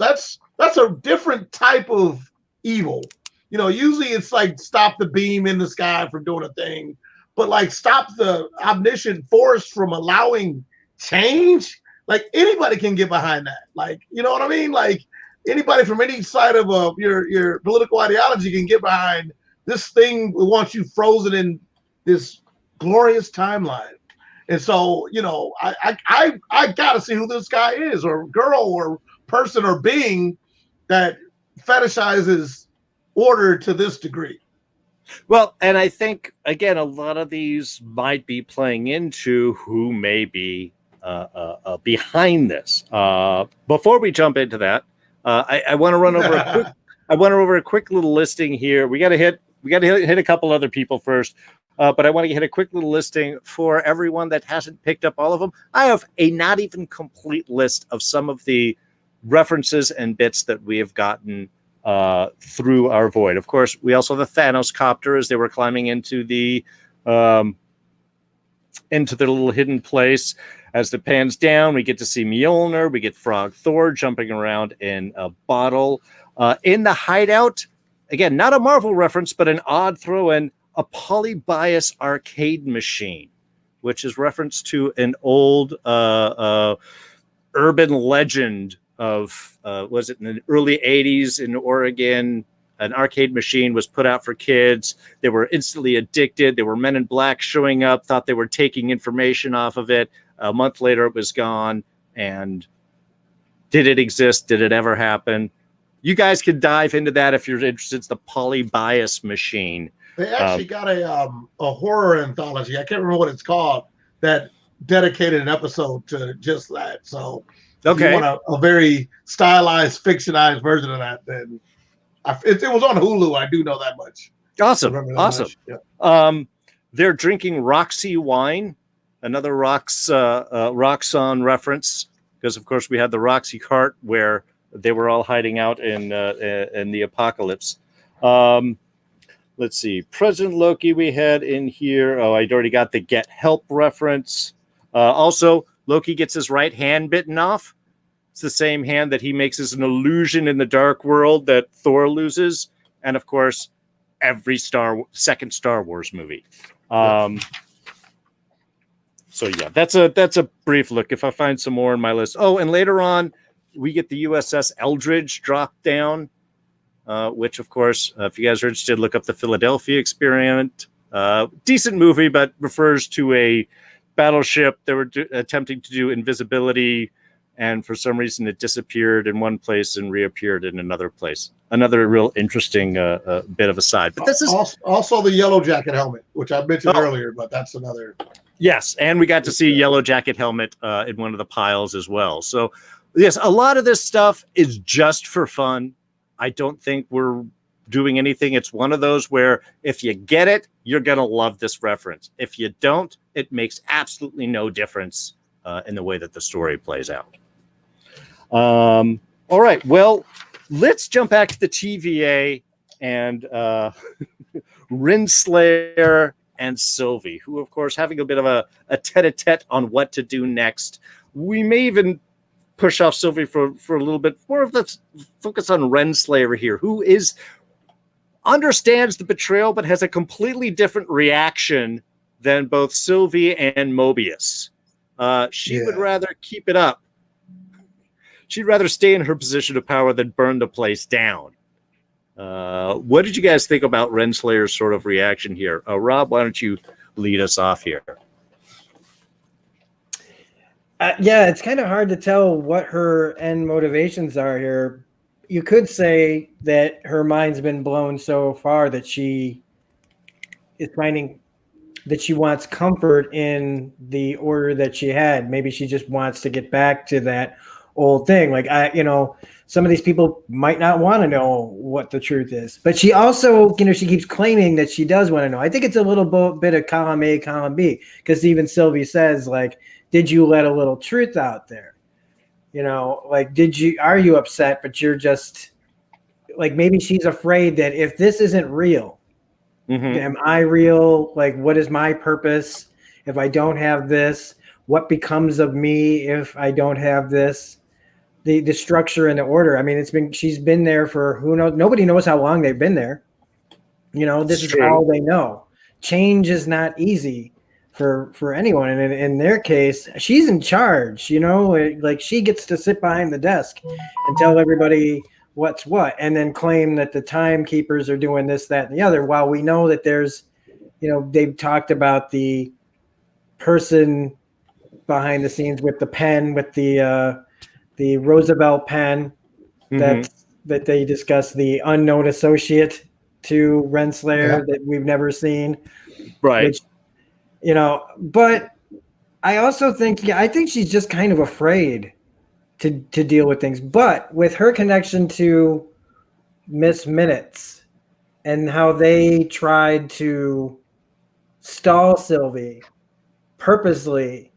a different type of evil. You know, usually it's like stop the beam in the sky from doing a thing, but like stop the omniscient force from allowing change. Like anybody can get behind that. Like, you know what I mean? Like anybody from any side of your political ideology can get behind this thing that wants you frozen in this glorious timeline. And so, you know, I gotta see who this guy is, or girl, or person, or being that fetishizes order to this degree. Well, and I think, again, a lot of these might be playing into who may be behind this. Before we jump into that, I want to run over a quick little listing here. We got to hit a couple other people first. But I want to hit a quick little listing for everyone that hasn't picked up all of them. I have a not even complete list of some of the references and bits that we have gotten through our void. Of course, we also have the Thanos copter as they were climbing into their little hidden place. As it pans down, we get to see Mjolnir. We get Frog Thor jumping around in a bottle. In the hideout, again, not a Marvel reference, but an odd throw-in, a polybias arcade machine, which is reference to an old urban legend of, was it in the early 80s in Oregon? An arcade machine was put out for kids. They were instantly addicted. There were men in black showing up, thought they were taking information off of it. A month later, it was gone. And did it exist? Did it ever happen? You guys can dive into that if you're interested. It's the polybias machine. They actually got a horror anthology. I can't remember what it's called, that dedicated an episode to just that. So okay, if you want a very stylized, fictionized version of that, then it was on Hulu. I do know that much. Awesome. Yeah. They're drinking Roxy wine. another Roxxon reference, because of course we had the Roxy cart where they were all hiding out in the apocalypse. Let's see, President Loki we had in here. Oh, I'd already got the get help reference. Also, Loki gets his right hand bitten off. It's the same hand that he makes as an illusion in the Dark World that Thor loses, and of course, every second Star Wars movie. So yeah, that's a brief look. If I find some more in my list. Oh, and later on, we get the USS Eldridge drop down, which of course, if you guys are interested, look up the Philadelphia Experiment. Decent movie, but refers to a battleship that were attempting to do invisibility, and for some reason it disappeared in one place and reappeared in another place. Another real interesting bit of a side. But this is also the Yellow Jacket helmet, which I mentioned earlier, but that's another. Yes, and we got to see Yellow Jacket helmet in one of the piles as well. So yes, a lot of this stuff is just for fun. I don't think we're doing anything. It's one of those where if you get it, you're going to love this reference. If you don't, it makes absolutely no difference in the way that the story plays out. All right. Well, let's jump back to the TVA and Renslayer and Sylvie, who, of course, having a bit of a tete-a-tete on what to do next. We may even push off Sylvie for a little bit more of the focus on Renslayer here, who understands the betrayal but has a completely different reaction than both Sylvie and Mobius. She would rather keep it up. She'd rather stay in her position of power than burn the place down. What did you guys think about Renslayer's sort of reaction here? Rob, why don't you lead us off here? Yeah, it's kind of hard to tell what her end motivations are here. You could say that her mind's been blown so far that she is finding that she wants comfort in the order that she had. Maybe she just wants to get back to that old thing. Like, some of these people might not want to know what the truth is, but she also, she keeps claiming that she does want to know. I think it's a little bit of column A, column B, because even Sylvie says, like, did you let a little truth out there? Like, are you upset, but you're just like, maybe she's afraid that if this isn't real, am I real? Like, what is my purpose if I don't have this? What becomes of me if I don't have this? The structure and the order. I mean, she's been there for who knows. Nobody knows how long they've been there. This is all they know. Change is not easy for anyone. And in their case, she's in charge, like she gets to sit behind the desk and tell everybody what's what, and then claim that the timekeepers are doing this, that, and the other, while we know that there's, they've talked about the person behind the scenes with the pen, with the Roosevelt pen, that they discussed, the unknown associate to Renslayer that we've never seen. Right. Which, but I also think, I think she's just kind of afraid to deal with things. But with her connection to Miss Minutes and how they tried to stall Sylvie purposely,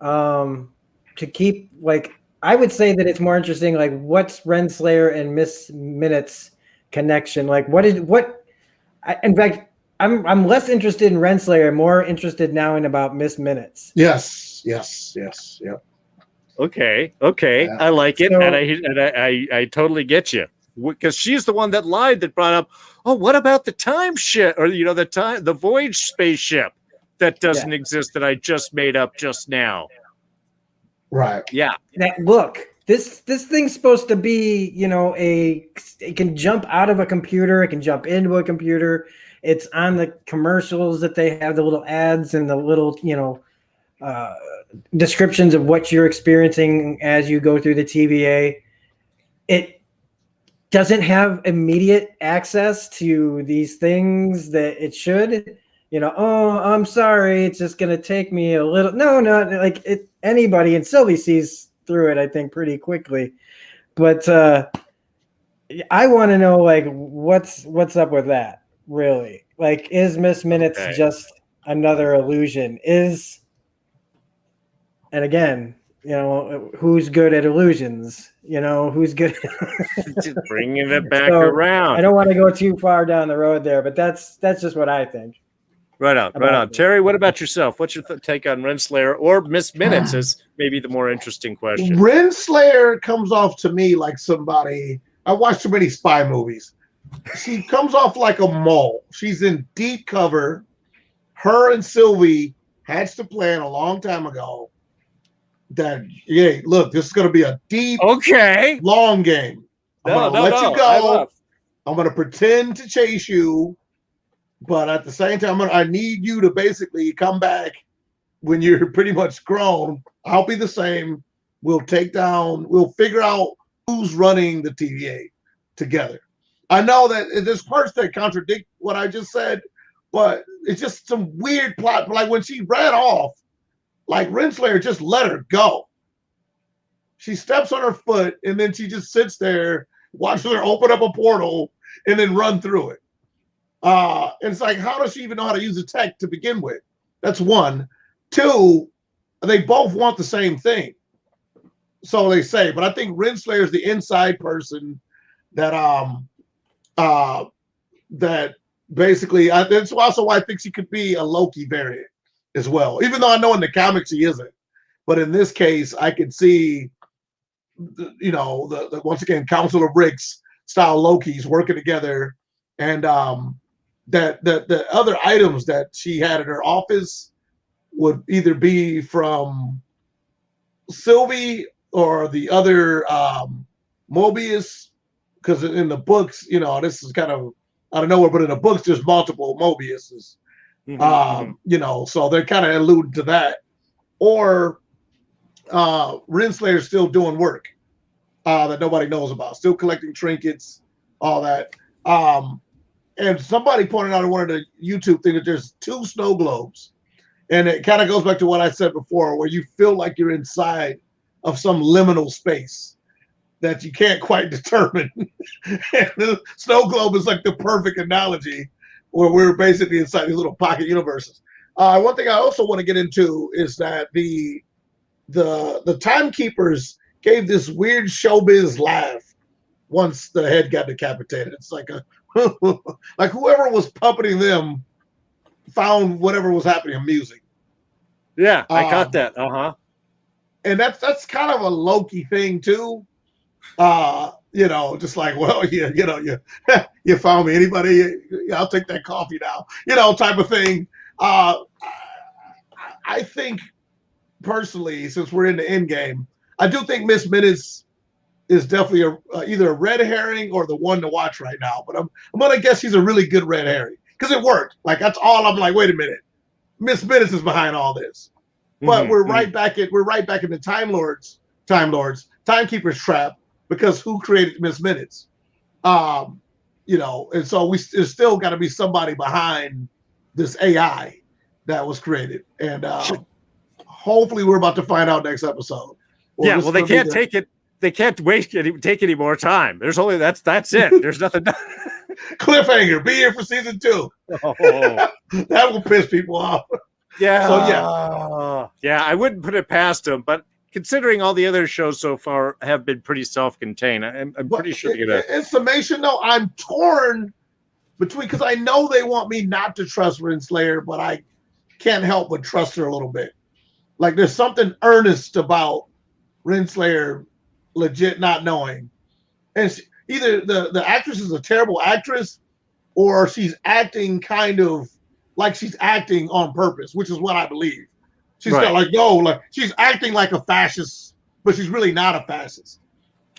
to keep, like, I would say that it's more interesting, like, what's Renslayer and Miss Minutes connection? Like, in fact, I'm less interested in Renslayer, more interested now in about Miss Minutes. Yes. Yep. Okay. Yeah. I like it, and I totally get you, because she's the one that lied, that brought up, oh, what about the time ship, or the Voyage spaceship that doesn't exist that I just made up just now. Right. Yeah. Look, this thing's supposed to be, it can jump out of a computer, it can jump into a computer. It's on the commercials that they have, the little ads and the little, descriptions of what you're experiencing as you go through the TVA. It doesn't have immediate access to these things that it should. Oh, I'm sorry, it's just going to take me a little. No, like anybody, and Sylvie sees through it, I think, pretty quickly. But I want to know, like, what's up with that, really? Like, is Miss Minutes just another illusion? Is And again, who's good at illusions? Who's good? Just bringing it back So, around. I don't want to go too far down the road there, but that's just what I think. Right on. Terry, what about yourself? What's your take on Renslayer or Miss Minutes is maybe the more interesting question. Renslayer comes off to me like somebody, I watched too many spy movies. She comes off like a mole. She's in deep cover. Her and Sylvie hatched a plan a long time ago that, yeah, look, this is going to be a deep, long game. I'm going to let you go. I'm going to pretend to chase you. But at the same time, I need you to basically come back when you're pretty much grown. I'll be the same. We'll figure out who's running the TVA together. I know that there's parts that contradict what I just said, but it's just some weird plot. Like when she ran off, like Renslayer just let her go. She steps on her foot and then she just sits there, watches her open up a portal and then run through it. And it's like, how does she even know how to use the tech to begin with? That's one. Two, they both want the same thing. So they say, but I think Renslayer is the inside person that that basically that's also why I think she could be a Loki variant as well. Even though I know in the comics she isn't. But in this case, I could see the once again Council of Ricks style Lokis working together, and that the other items that she had in her office would either be from Sylvie or the other Mobius, because in the books, this is kind of out of nowhere, but in the books there's multiple Mobiuses. So they're kind of alluding to that. Or Renslayer's still doing work that nobody knows about, still collecting trinkets, all that. And somebody pointed out in one of the YouTube things that there's 2 snow globes. And it kind of goes back to what I said before, where you feel like you're inside of some liminal space that you can't quite determine. And the snow globe is like the perfect analogy, where we're basically inside these little pocket universes. One thing I also want to get into is that the timekeepers gave this weird showbiz laugh once the head got decapitated. It's like like whoever was puppeting them found whatever was happening amusing. Yeah, I caught that. And that's kind of a Loki thing too. Just like, well, you found me. Anybody? I'll take that coffee now. Type of thing. I think personally, since we're in the end game, I do think Miss Minutes is definitely either a red herring or the one to watch right now. But I'm gonna guess he's a really good red herring because it worked. Like that's all. I'm like, wait a minute, Miss Minutes is behind all this. But we're right back in the timekeepers trap, because who created Miss Minutes? And so there's still got to be somebody behind this AI that was created, and hopefully we're about to find out next episode. Well, they can't take it. They can't take any more time. There's only that's it. There's nothing. Cliffhanger. Be here for season 2. Oh. That will piss people off. Yeah. So yeah, I wouldn't put it past them, but considering all the other shows so far have been pretty self-contained, I'm pretty sure they're gonna. In summation, though, I'm torn between, because I know they want me not to trust Renslayer, but I can't help but trust her a little bit. Like there's something earnest about Renslayer legit not knowing, and either the actress is a terrible actress, or she's acting kind of like she's acting on purpose, which is what I believe. She's got like she's acting like a fascist, but she's really not a fascist.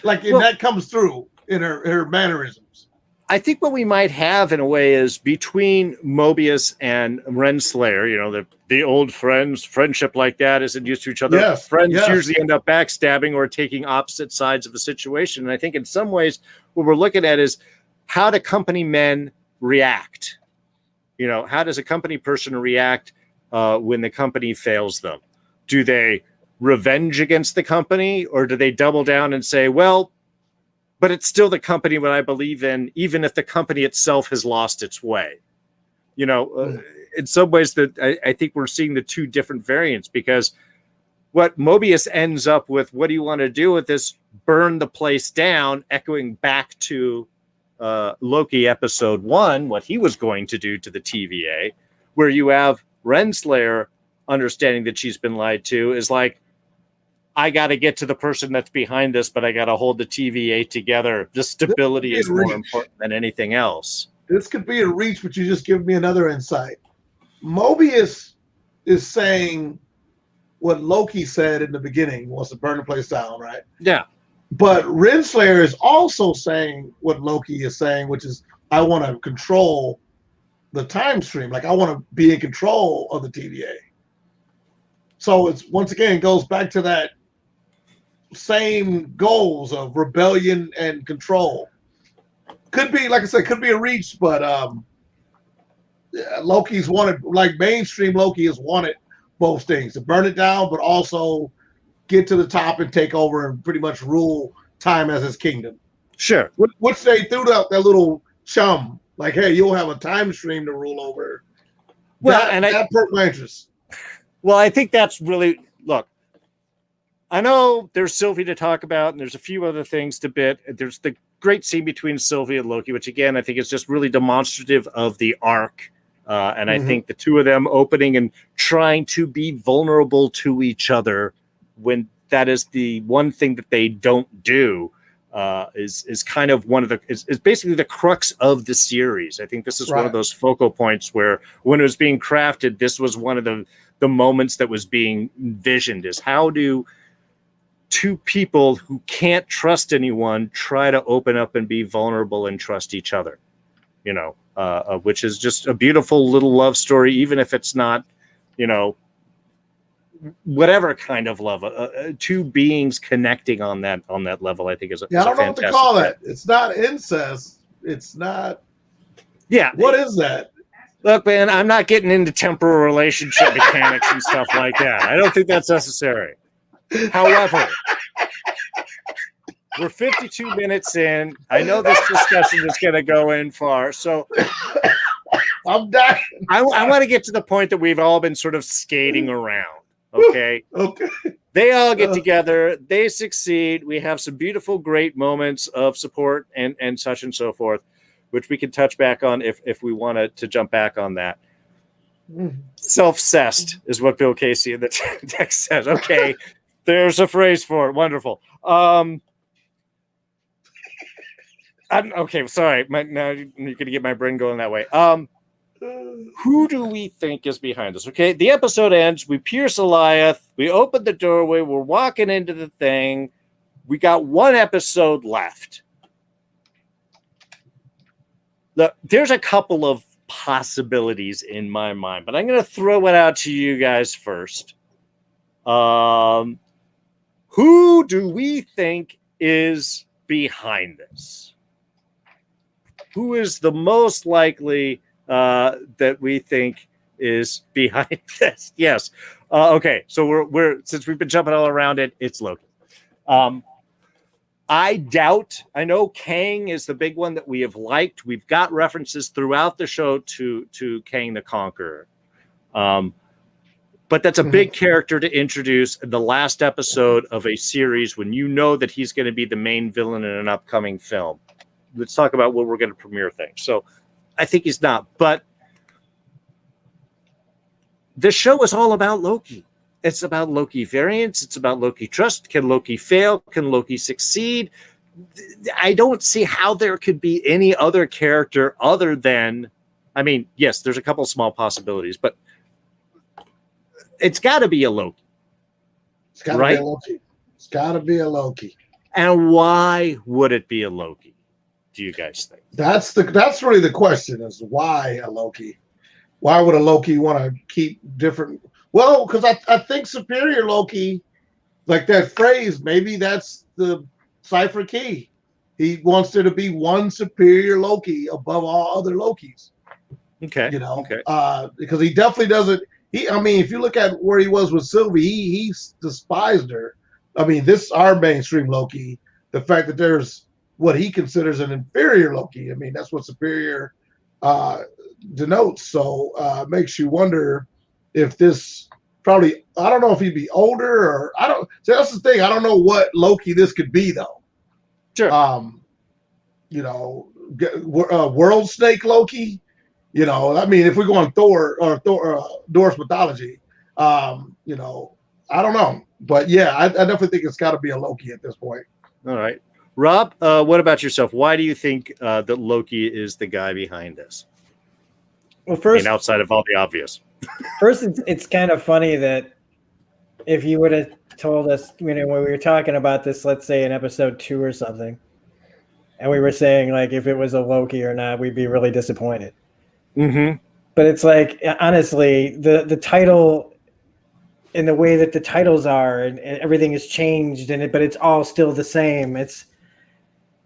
That comes through in her mannerisms. I think what we might have in a way is between Mobius and Renslayer, the old friendship like that isn't used to each other. Yes, friends usually end up backstabbing or taking opposite sides of the situation. And I think in some ways what we're looking at is how do company men react? How does a company person react when the company fails them? Do they revenge against the company, or do they double down and say, well, but it's still the company what I believe in, even if the company itself has lost its way? In some ways that I think we're seeing the 2 different variants, because what Mobius ends up with, what do you want to do with this? Burn the place down, echoing back to Loki episode 1, what he was going to do to the TVA, where you have Renslayer understanding that she's been lied to, is like, I got to get to the person that's behind this, but I got to hold the TVA together. The stability is more important than anything else. This could be a reach, but you just give me another insight. Mobius is saying what Loki said in the beginning, wants to burn the place down, right? Yeah. But Renslayer is also saying what Loki is saying, which is, I want to control the time stream. Like, I want to be in control of the TVA. So it's, once again, it goes back to that same goals of rebellion and control. Could be, like I said, could be a reach, but Loki's wanted, like mainstream Loki has wanted both things, to burn it down, but also get to the top and take over and pretty much rule time as his kingdom. Sure. Which they threw out that little chum, like, hey, you'll have a time stream to rule over. Well, that perked my interest. Well, I think that's really, look, I know there's Sylvie to talk about, and there's a few other things to bit. There's the great scene between Sylvie and Loki, which again, I think is just really demonstrative of the arc. And I think the two of them opening and trying to be vulnerable to each other when that is the one thing that they don't do is kind of one of the, is basically the crux of the series. I think this is one of those focal points where when it was being crafted, this was one of the moments that was being envisioned, is how do two people who can't trust anyone try to open up and be vulnerable and trust each other, you know, which is just a beautiful little love story, even if it's not, you know, whatever kind of love, two beings connecting on that level, I think is I don't know what to call that. It's not incest. It's not. Yeah. What is that? Look, man, I'm not getting into temporal relationship mechanics and stuff like that. I don't think that's necessary. However, we're 52 minutes in. I know this discussion is going to go in far, so I'm dying. I want to get to the point that we've all been sort of skating around. Okay. Okay. They all get together. They succeed. We have some beautiful, great moments of support and such and so forth, which we can touch back on if we wanted to jump back on that. Self-cessed is what Bill Casey in the text says. Okay. There's a phrase for it. Wonderful. Okay, sorry. Now you're going to get my brain going that way. Who do we think is behind this? Okay, the episode ends. We pierce Alioth. We open the doorway. We're walking into the thing. We got one episode left. Look, there's a couple of possibilities in my mind, but I'm going to throw it out to you guys first. Who do we think is behind this? Who is the most likely that we think is behind this? Yes. Okay. So we're since we've been jumping all around it, it's Loki. I doubt. I know Kang is the big one that we have liked. We've got references throughout the show to Kang the Conqueror. But that's a big character to introduce in the last episode of a series when you know that he's going to be the main villain in an upcoming film. Let's talk about what we're going to premiere things. So I think he's not. But the show is all about Loki. It's about Loki variants. It's about Loki trust. Can Loki fail? Can Loki succeed? I don't see how there could be any other character other than, I mean, yes, there's a couple small possibilities, but it's got to be a Loki. It's got to be a Loki. It's got to be a Loki. And why would it be a Loki? Do you guys think? That's really the question: is why a Loki? Why would a Loki want to keep different? Well, because I think superior Loki, like that phrase, maybe that's the cipher key. He wants there to be one superior Loki above all other Lokis. Okay. You know, because he definitely doesn't. I mean, if you look at where he was with Sylvie, he despised her. I mean, this our mainstream Loki. The fact that there's what he considers an inferior Loki. I mean, that's what superior denotes. So makes you wonder if this probably, I don't know if he'd be older or I don't. So that's the thing. I don't know what Loki this could be though. Sure. World Snake Loki. I mean, if we go on Thor or Norse mythology, I don't know, but yeah, I definitely think it's got to be a Loki at this point. All right, Rob, what about yourself? Why do you think that Loki is the guy behind this? Well, first, outside of all the obvious. First, it's kind of funny that if you would have told us, when we were talking about this, let's say in episode 2 or something, and we were saying like if it was a Loki or not, we'd be really disappointed. Mm-hmm. But it's like, honestly, the title and the way that the titles are and everything has changed but it's all still the same. It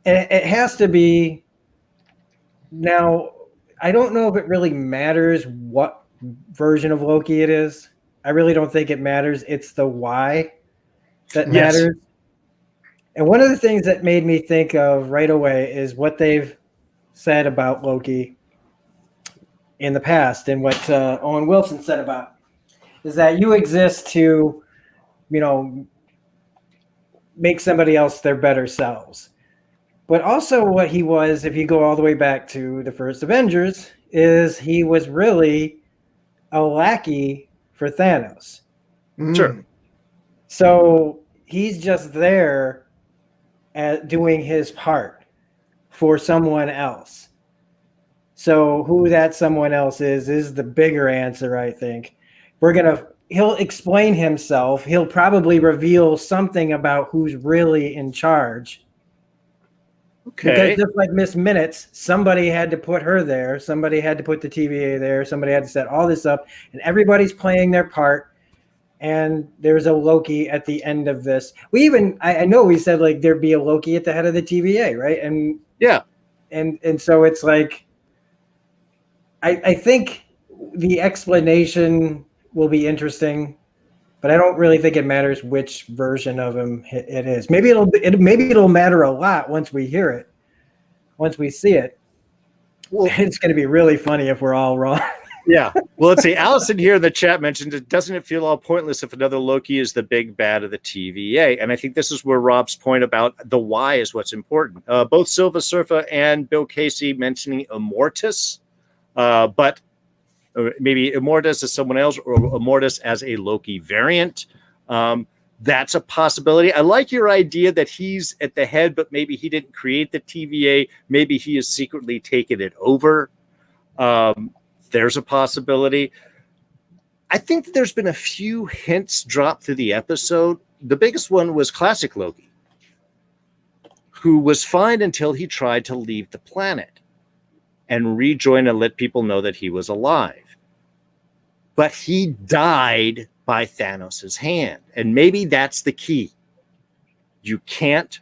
has to be. Now, I don't know if it really matters what version of Loki it is. I really don't think it matters. It's the why that matters. And one of the things that made me think of right away is what they've said about Loki in the past, and what Owen Wilson said about is that you exist to, make somebody else their better selves. But also what he was, if you go all the way back to the first Avengers, is he was really a lackey for Thanos. Sure. So he's just there at doing his part for someone else. So who that someone else is the bigger answer, I think. He'll explain himself. He'll probably reveal something about who's really in charge. Okay. Because just like Miss Minutes, somebody had to put her there. Somebody had to put the TVA there. Somebody had to set all this up. And everybody's playing their part. And there's a Loki at the end of this. I know we said like there'd be a Loki at the head of the TVA, right? And yeah. And so it's like, I think the explanation will be interesting, but I don't really think it matters which version of him it is. Maybe it'll matter a lot once we hear it, once we see it. Well, it's going to be really funny if we're all wrong. Yeah. Well, let's see. Allison here in the chat mentioned, doesn't it feel all pointless if another Loki is the big bad of the TVA? And I think this is where Rob's point about the why is what's important. Both Silva Surfa and Bill Casey mentioning Immortus, but maybe Immortus as someone else or Immortus as a Loki variant. That's a possibility. I like your idea that he's at the head, but maybe he didn't create the TVA. Maybe he has secretly taken it over. There's a possibility. I think that there's been a few hints dropped through the episode. The biggest one was classic Loki, who was fine until he tried to leave the planet and rejoin and let people know that he was alive. But he died by Thanos' hand. And maybe that's the key. You can't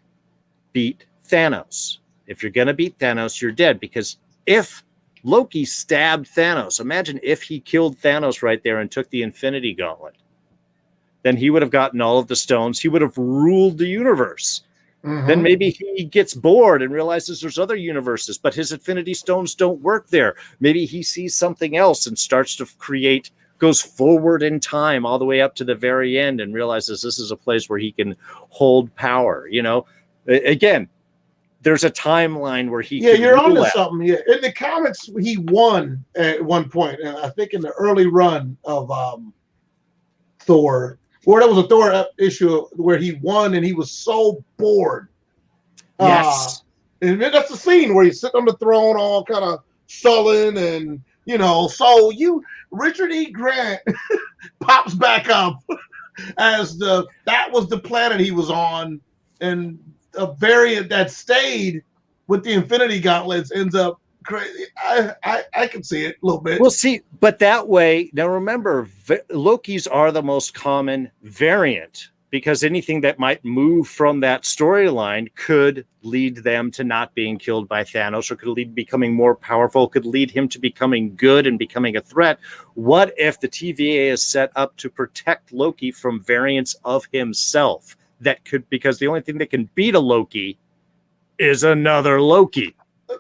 beat Thanos. If you're going to beat Thanos, you're dead. Because if Loki stabbed Thanos, imagine if he killed Thanos right there and took the Infinity Gauntlet, then he would have gotten all of the stones. He would have ruled the universe. Mm-hmm. Then maybe he gets bored and realizes there's other universes, but his Infinity Stones don't work there. Maybe he sees something else and starts to goes forward in time all the way up to the very end and realizes this is a place where he can hold power. Again, there's a timeline where he you're onto something. Yeah, in the comics, he won at one point, and I think in the early run of Thor, or there was a Thor issue where he won, and he was so bored. Yes, and that's the scene where he's sitting on the throne, all kind of sullen, and Richard E. Grant pops back up as that was the planet he was on, and a variant that stayed with the Infinity Gauntlets ends up crazy. I can see it a little bit. We'll see, but that way, now remember, Lokis are the most common variant because anything that might move from that storyline could lead them to not being killed by Thanos, or could lead to becoming more powerful, could lead him to becoming good and becoming a threat. What if the TVA is set up to protect Loki from variants of himself? Because the only thing that can beat a Loki is another Loki,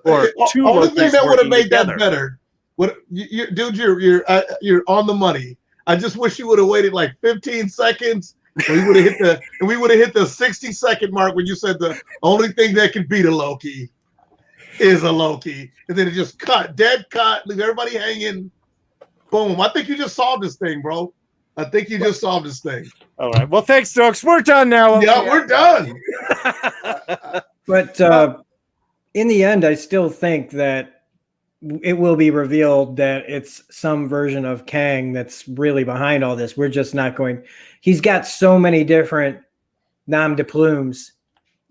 or two Lokis. The only thing that would have made together. That better, you're on the money. I just wish you would have waited like 15 seconds. We would have hit the 60-second mark when you said the only thing that can beat a Loki is a Loki. And then it just dead cut, leave everybody hanging. Boom. I think you just solved this thing, bro. I think you just solved this thing. All right. Well, thanks, Stokes. We're done now. Yeah, we're done. But in the end, I still think that it will be revealed that it's some version of Kang that's really behind all this. We're just not going. He's got so many different nom de plumes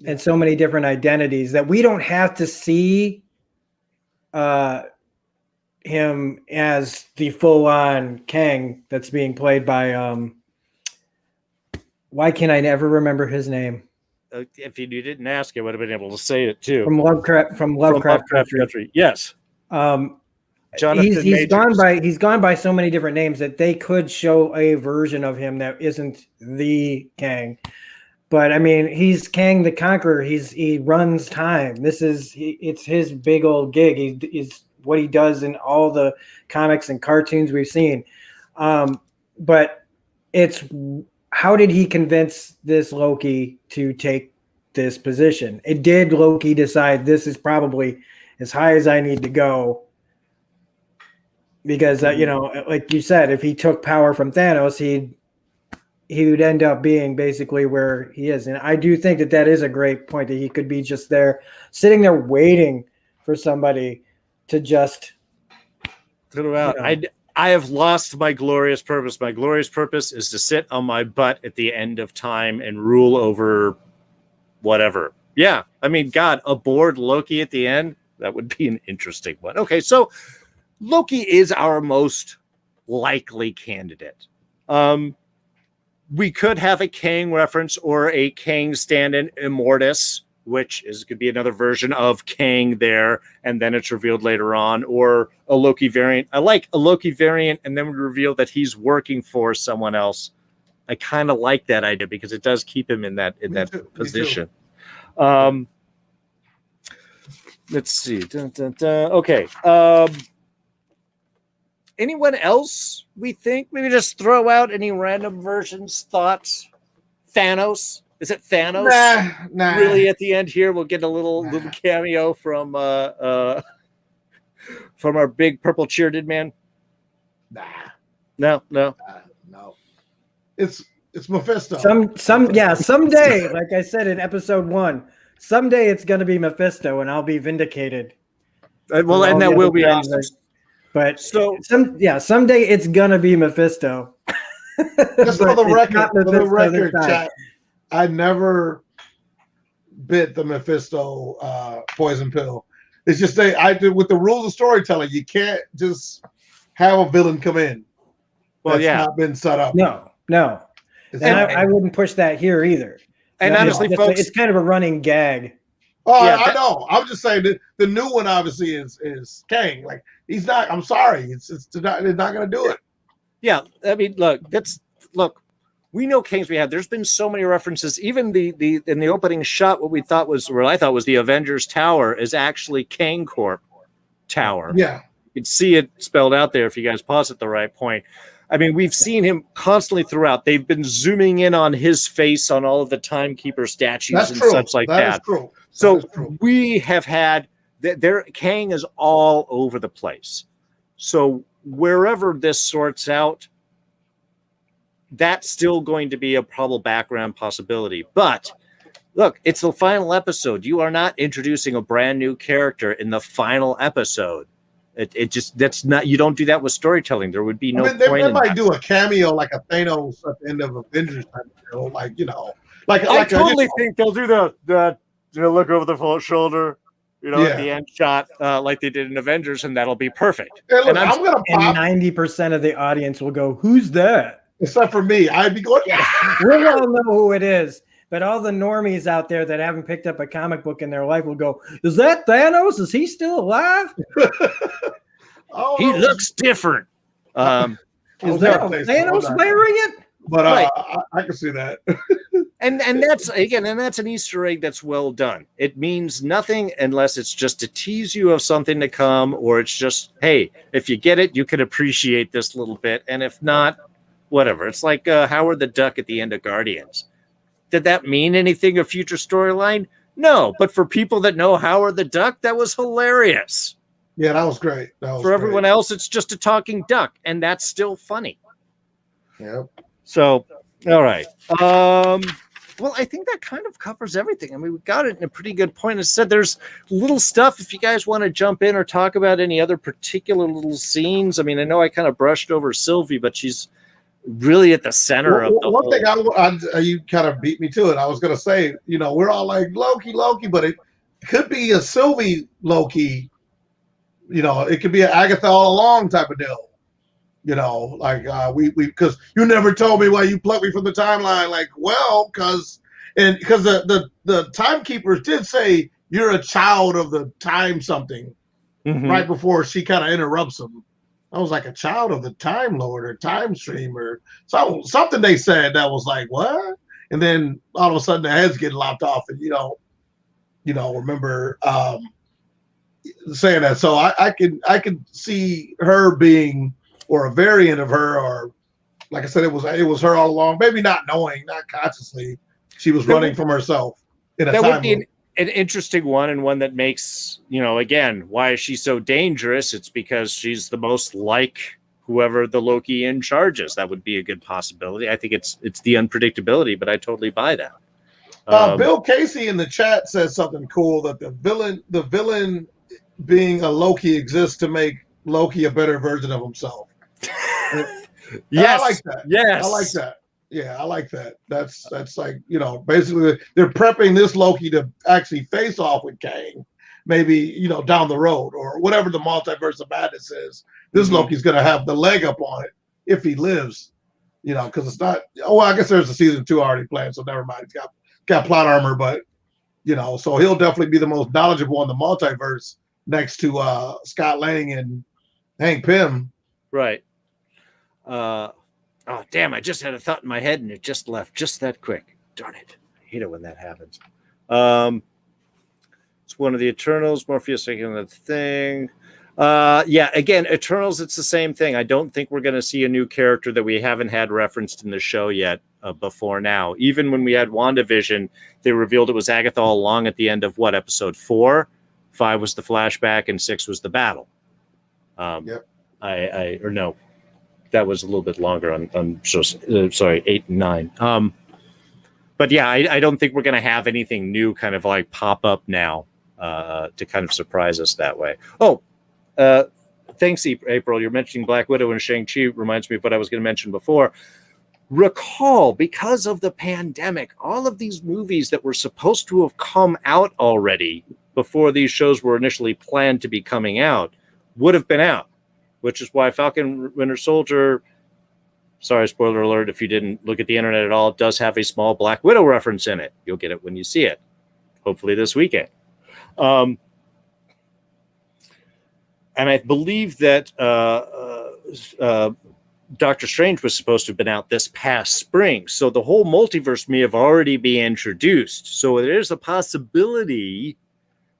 and so many different identities that we don't have to see him as the full-on Kang that's being played by why can't I never remember his name? If you didn't ask, I would have been able to say it too. From Lovecraft Country. Yes. Jonathan he's gone by so many different names that they could show a version of him that isn't the Kang. But I mean, he's Kang the Conqueror. He runs time. It's his big old gig. He's what he does in all the comics and cartoons we've seen. But it's how did he convince this Loki to take this position? It did Loki decide this is probably as high as I need to go? Because like you said, if he took power from Thanos, he would end up being basically where he is. And I do think that is a great point, that he could be just there, sitting there waiting for somebody to just throw out. I have lost my glorious purpose. My glorious purpose is to sit on my butt at the end of time and rule over whatever. Yeah, I mean, God, aboard Loki at the end, that would be an interesting one. Okay, so Loki is our most likely candidate. We could have a Kang reference or a Kang stand-in Immortus, which could be another version of Kang there, and then it's revealed later on, or a Loki variant. I like a Loki variant, and then we reveal that he's working for someone else. I kind of like that idea because it does keep him in that position. Let's see. Okay. Anyone else we think? Maybe just throw out any random versions, thoughts. Thanos. Is it Thanos? Nah. Really, at the end here, we'll get a little cameo from our big purple cheerlead man. No. No. It's Mephisto. Someday, like I said in episode 1, someday it's going to be Mephisto, and I'll be vindicated. Well, and that will be awesome. But someday it's going to be Mephisto. Just for the record, chat. I never bit the Mephisto poison pill. It's just with the rules of storytelling, you can't just have a villain come in. That's not been set up. No. And I wouldn't push that here either. And honestly, folks, it's kind of a running gag. Oh, yeah, I know. I'm just saying that the new one obviously is Kang. Like he's not. I'm sorry. It's not going to do it. Yeah, I mean, look. We know Kangs we have. There's been so many references. Even the in the opening shot, what I thought was the Avengers Tower is actually Kang Corp Tower. Yeah, you can see it spelled out there if you guys pause at the right point. I mean, we've seen him constantly throughout. They've been zooming in on his face on all of the Timekeeper statues such like that. That is true. So we have had Kang is all over the place. So wherever this sorts out, that's still going to be a probable background possibility. But look, it's the final episode. You are not introducing a brand new character in the final episode. That's not, you don't do that with storytelling. There would be no point. They might do a cameo like a Thanos at the end of Avengers, I totally think they'll do the look over the shoulder, at the end shot, like they did in Avengers, and that'll be perfect. Hey, look, I'm gonna pop. 90% of the audience will go, "Who's that?" Except for me, I'd be going, "Yeah." We all know who it is. But all the normies out there that haven't picked up a comic book in their life will go, "Is that Thanos? Is he still alive?" He looks different. Is that Thanos wearing it? But I can see that. and that's an Easter egg that's well done. It means nothing unless it's just to tease you of something to come, or it's just, hey, if you get it, you can appreciate this little bit, and if not, whatever. It's like Howard the Duck at the end of Guardians. Did that mean anything, a future storyline? No, but for people that know Howard the Duck, that was hilarious. Yeah, that was great. For everyone else, it's just a talking duck, and that's still funny. Yep. So, all right. Well, I think that kind of covers everything. I mean, we got it in a pretty good point. As I said, there's little stuff if you guys want to jump in or talk about any other particular little scenes. I mean, I know I kind of brushed over Sylvie, but she's really at the center of the one whole... thing you kind of beat me to it. I was going to say, you know, we're all like Loki, but it could be a Sylvie Loki. You know, it could be an Agatha all along type of deal. You know, like we because you never told me why you plucked me from the timeline. Like, well, because the timekeepers did say you're a child of the time something right before she kind of interrupts them. I was like, a child of the Time Lord or Time Stream or something they said that was like, what? And then all of a sudden their heads get lopped off and you don't remember saying that. So I could see her being, or a variant of her, or like I said, it was her all along. Maybe not knowing, not consciously, she was running from herself in a time. That would be an interesting one, and one that makes, again, why is she so dangerous? It's because she's the most like whoever the Loki in charge is. That would be a good possibility. I think it's the unpredictability, but I totally buy that. Bill Casey in the chat says something cool, that the villain being a Loki exists to make Loki a better version of himself. Yes, I like that. Yes, I like that. Yeah, I like that. That's like, basically they're prepping this Loki to actually face off with Kang, maybe, down the road or whatever the multiverse of madness is. This Loki's going to have the leg up on it if he lives, because it's not. Oh, well, I guess there's a season 2 already planned, so never mind. He's got plot armor, but so he'll definitely be the most knowledgeable in the multiverse next to Scott Lang and Hank Pym. Right. Oh, damn, I just had a thought in my head and it just left just that quick. Darn it. I hate it when that happens. It's one of the Eternals. Morpheus taking the thing. Yeah, again, Eternals, it's the same thing. I don't think we're going to see a new character that we haven't had referenced in the show yet before now. Even when we had WandaVision, they revealed it was Agatha all along at the end of episode 4? 5 was the flashback and 6 was the battle. Yep. Or no. That was a little bit longer on shows. Sorry, 8 and 9. But yeah, I don't think we're going to have anything new kind of like pop up now to kind of surprise us that way. Oh, thanks, April. You're mentioning Black Widow and Shang-Chi. Reminds me of what I was going to mention before. Recall, because of the pandemic, all of these movies that were supposed to have come out already before these shows were initially planned to be coming out would have been out. Which is why Falcon Winter Soldier, sorry, spoiler alert, if you didn't look at the internet at all, does have a small Black Widow reference in it. You'll get it when you see it, hopefully this weekend. And I believe that Doctor Strange was supposed to have been out this past spring. So the whole multiverse may have already been introduced. So there's a possibility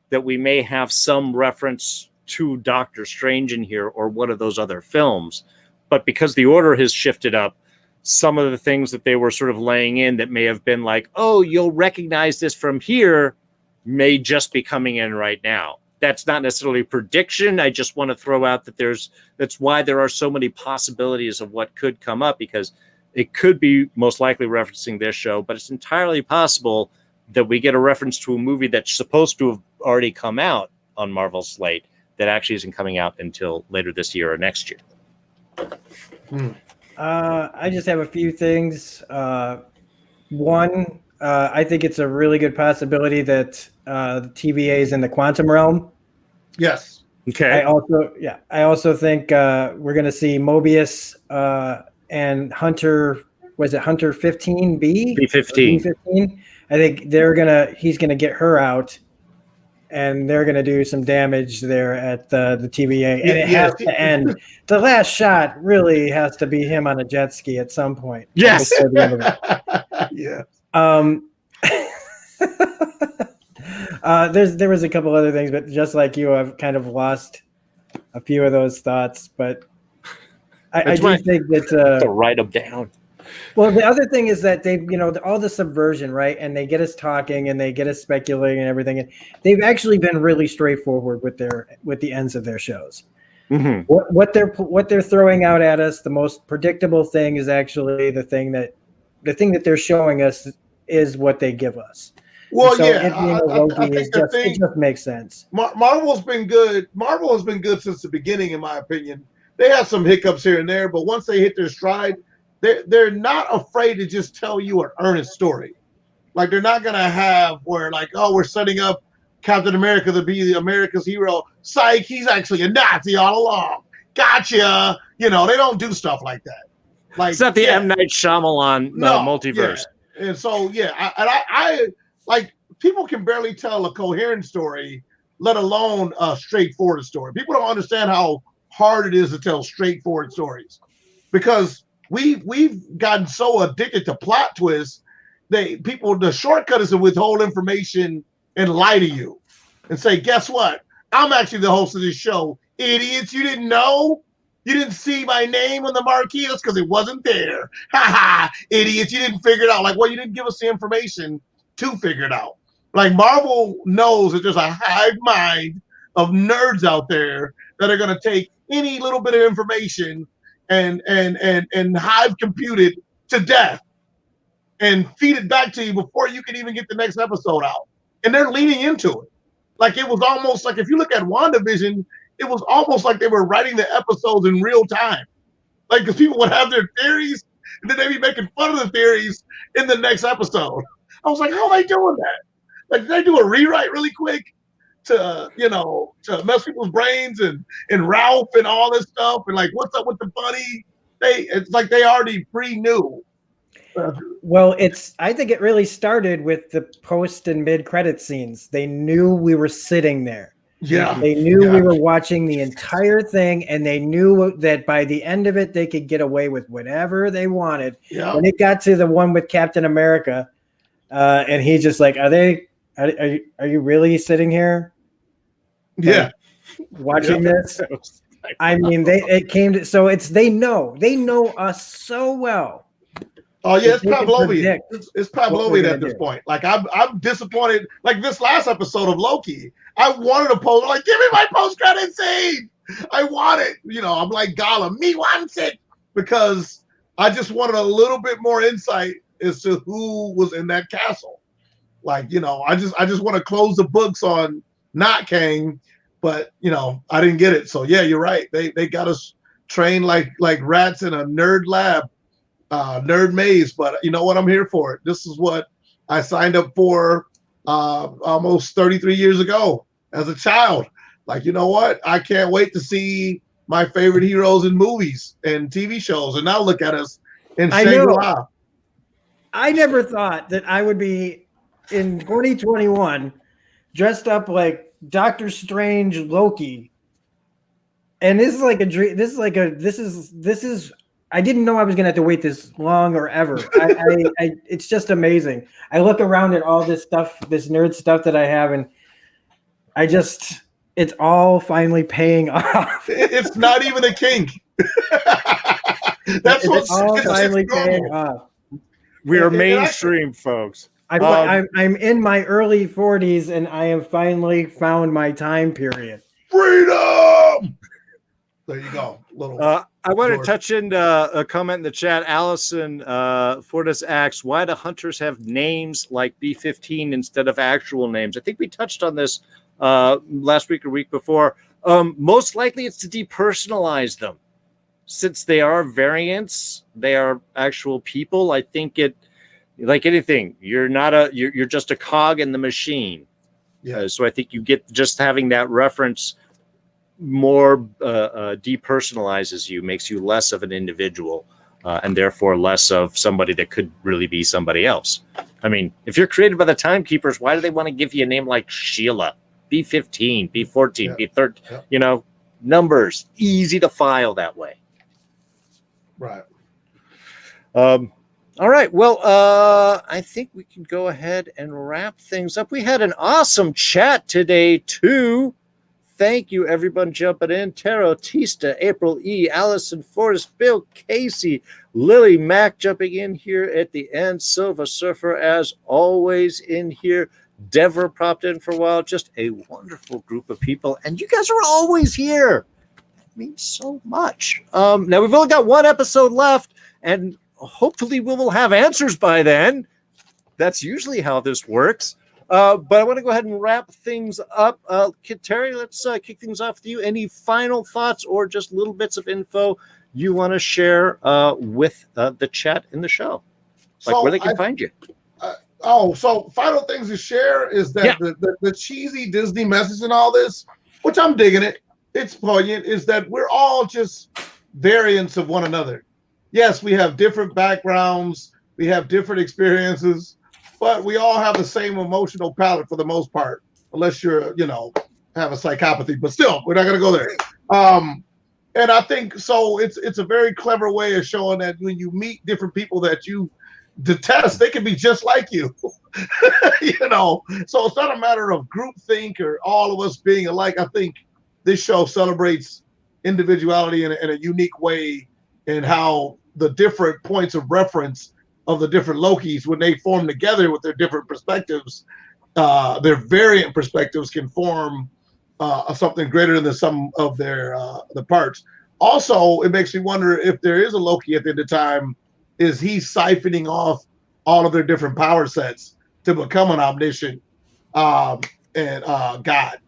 that we may have some reference to Doctor Strange in here or one of those other films. But because the order has shifted up, some of the things that they were sort of laying in that may have been like, oh, you'll recognize this from here, may just be coming in right now. That's not necessarily a prediction. I just want to throw out that that's why there are so many possibilities of what could come up, because it could be most likely referencing this show, but it's entirely possible that we get a reference to a movie that's supposed to have already come out on Marvel's slate that actually isn't coming out until later this year or next year. I just have a few things. One, I think it's a really good possibility that the TVA is in the quantum realm. Yes. Okay. I also think we're going to see Mobius and Hunter. Was it Hunter 15B? B15. B15. I think he's gonna get her out, and they're gonna do some damage there at the TVA, and it has to end. The last shot really has to be him on a jet ski at some point. Yes. Yeah. There was a couple other things, but just like you, I've kind of lost a few of those thoughts. But I do think that to write them down. Well, the other thing is that they've, all the subversion, right? And they get us talking and they get us speculating and everything. And they've actually been really straightforward with the ends of their shows. Mm-hmm. What they're throwing out at us, the most predictable thing is actually the thing that they're showing us is what they give us. Well, so yeah, Loki it just makes sense. Marvel's been good. Marvel has been good since the beginning, in my opinion. They have some hiccups here and there, but once they hit their stride, they're not afraid to just tell you an earnest story. Like they're not gonna have where like, oh, we're setting up Captain America to be the America's hero. Psych, he's actually a Nazi all along. Gotcha. They don't do stuff like that. Like it's not the M. Night Shyamalan multiverse. Yeah. And so I like people can barely tell a coherent story, let alone a straightforward story. People don't understand how hard it is to tell straightforward stories because we've gotten so addicted to plot twists. The shortcut is to withhold information and lie to you and say, guess what? I'm actually the host of this show. Idiots, you didn't know? You didn't see my name on the marquee? That's because it wasn't there. Ha ha! Idiots, you didn't figure it out. Like, well, you didn't give us the information to figure it out. Like, Marvel knows that there's a hive mind of nerds out there that are going to take any little bit of information and hive compute it to death and feed it back to you before you can even get the next episode out. And they're leaning into it. Like it was almost like if you look at WandaVision, it was almost like they were writing the episodes in real time. Like because people would have their theories and then they'd be making fun of the theories in the next episode. I was like, how are they doing that? Like, did they do a rewrite really quick to mess people's brains and Ralph and all this stuff and like what's up with the bunny? It's like they already pre-knew. Well, I think it really started with the post and mid credit scenes. They knew we were sitting there. Yeah. They knew we were watching the entire thing, and they knew that by the end of it, they could get away with whatever they wanted. Yeah. When it got to the one with Captain America, and he's just like, are you really sitting here? Yeah. Watching this? I mean, they know us so well. Oh yeah, it's Pavlovian. It's Pavlovian at this point. Like I'm disappointed. Like this last episode of Loki, I wanted a post. Like, give me my post-credit scene. I want it. I'm like Gollum. Me wants it because I just wanted a little bit more insight as to who was in that castle. Like, I just want to close the books on not Kang, but I didn't get it. So yeah, you're right. They got us trained like rats in a nerd lab. Nerd maze, but you know what? I'm here for it. This is what I signed up for almost 33 years ago as a child. Like, you know what? I can't wait to see my favorite heroes in movies and TV shows. And now look at us in Shangri-La. I never thought that I would be in 2021 dressed up like Doctor Strange Loki. And this is like a dream. This is I didn't know I was going to have to wait this long or ever. It's just amazing. I look around at all this stuff, this nerd stuff that I have, and it's all finally paying off. It's not even a kink. That's what's all finally paying off. We are mainstream, folks. I'm in my early 40s, and I have finally found my time period. Freedom! There you go. I want to touch into a comment in the chat. Allison Fortis asks, why do hunters have names like B-15 instead of actual names? I think we touched on this last week or week before. Most likely it's to depersonalize them. Since they are variants, they are actual people. I think like anything, you're just a cog in the machine. Yeah. So I think you get just having that reference more depersonalizes you, makes you less of an individual, and therefore less of somebody that could really be somebody else. I mean, if you're created by the Timekeepers, why do they want to give you a name like Sheila, B-15, B-14, B-13? Numbers, easy to file that way. Right. All right. Well, I think we can go ahead and wrap things up. We had an awesome chat today, too. Thank you, everyone jumping in. Taro, Tista, April E, Allison Forrest, Bill Casey, Lily Mack jumping in here at the end. Silva Surfer, as always, in here. Dever popped in for a while. Just a wonderful group of people. And you guys are always here. It means so much. Now, we've only got one episode left, and hopefully we will have answers by then. That's usually how this works. But I want to go ahead and wrap things up. Terry, let's kick things off with you. Any final thoughts or just little bits of info you want to share with the chat in the show? Like where they can find you. So final things to share is that the cheesy Disney message and all this, which I'm digging it, it's poignant, is that we're all just variants of one another. Yes, we have different backgrounds, we have different experiences, but we all have the same emotional palette for the most part, unless you're, have a psychopathy. But still, we're not going to go there. And I think so. It's a very clever way of showing that when you meet different people that you detest, they can be just like you. So it's not a matter of groupthink or all of us being alike. I think this show celebrates individuality in a unique way, and how the different points of reference of the different Lokis, when they form together with their different perspectives, their variant perspectives can form something greater than the sum of their the parts. Also, it makes me wonder if there is a Loki at the end of time, is he siphoning off all of their different power sets to become an omniscient and God,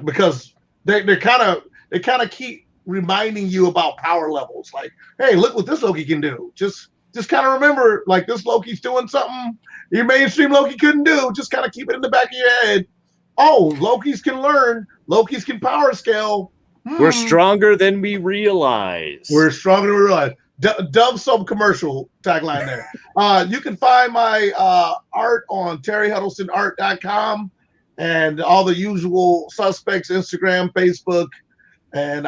because they kind of keep reminding you about power levels. Like, hey, look what this Loki can do. Just kind of remember, like, this Loki's doing something your mainstream Loki couldn't do. Just kind of keep it in the back of your head. Oh, Lokis can learn. Lokis can power scale. We're stronger than we realize. We're stronger than we realize. Dove some commercial tagline there. You can find my art on terryhuddlestonart.com and all the usual suspects, Instagram, Facebook, and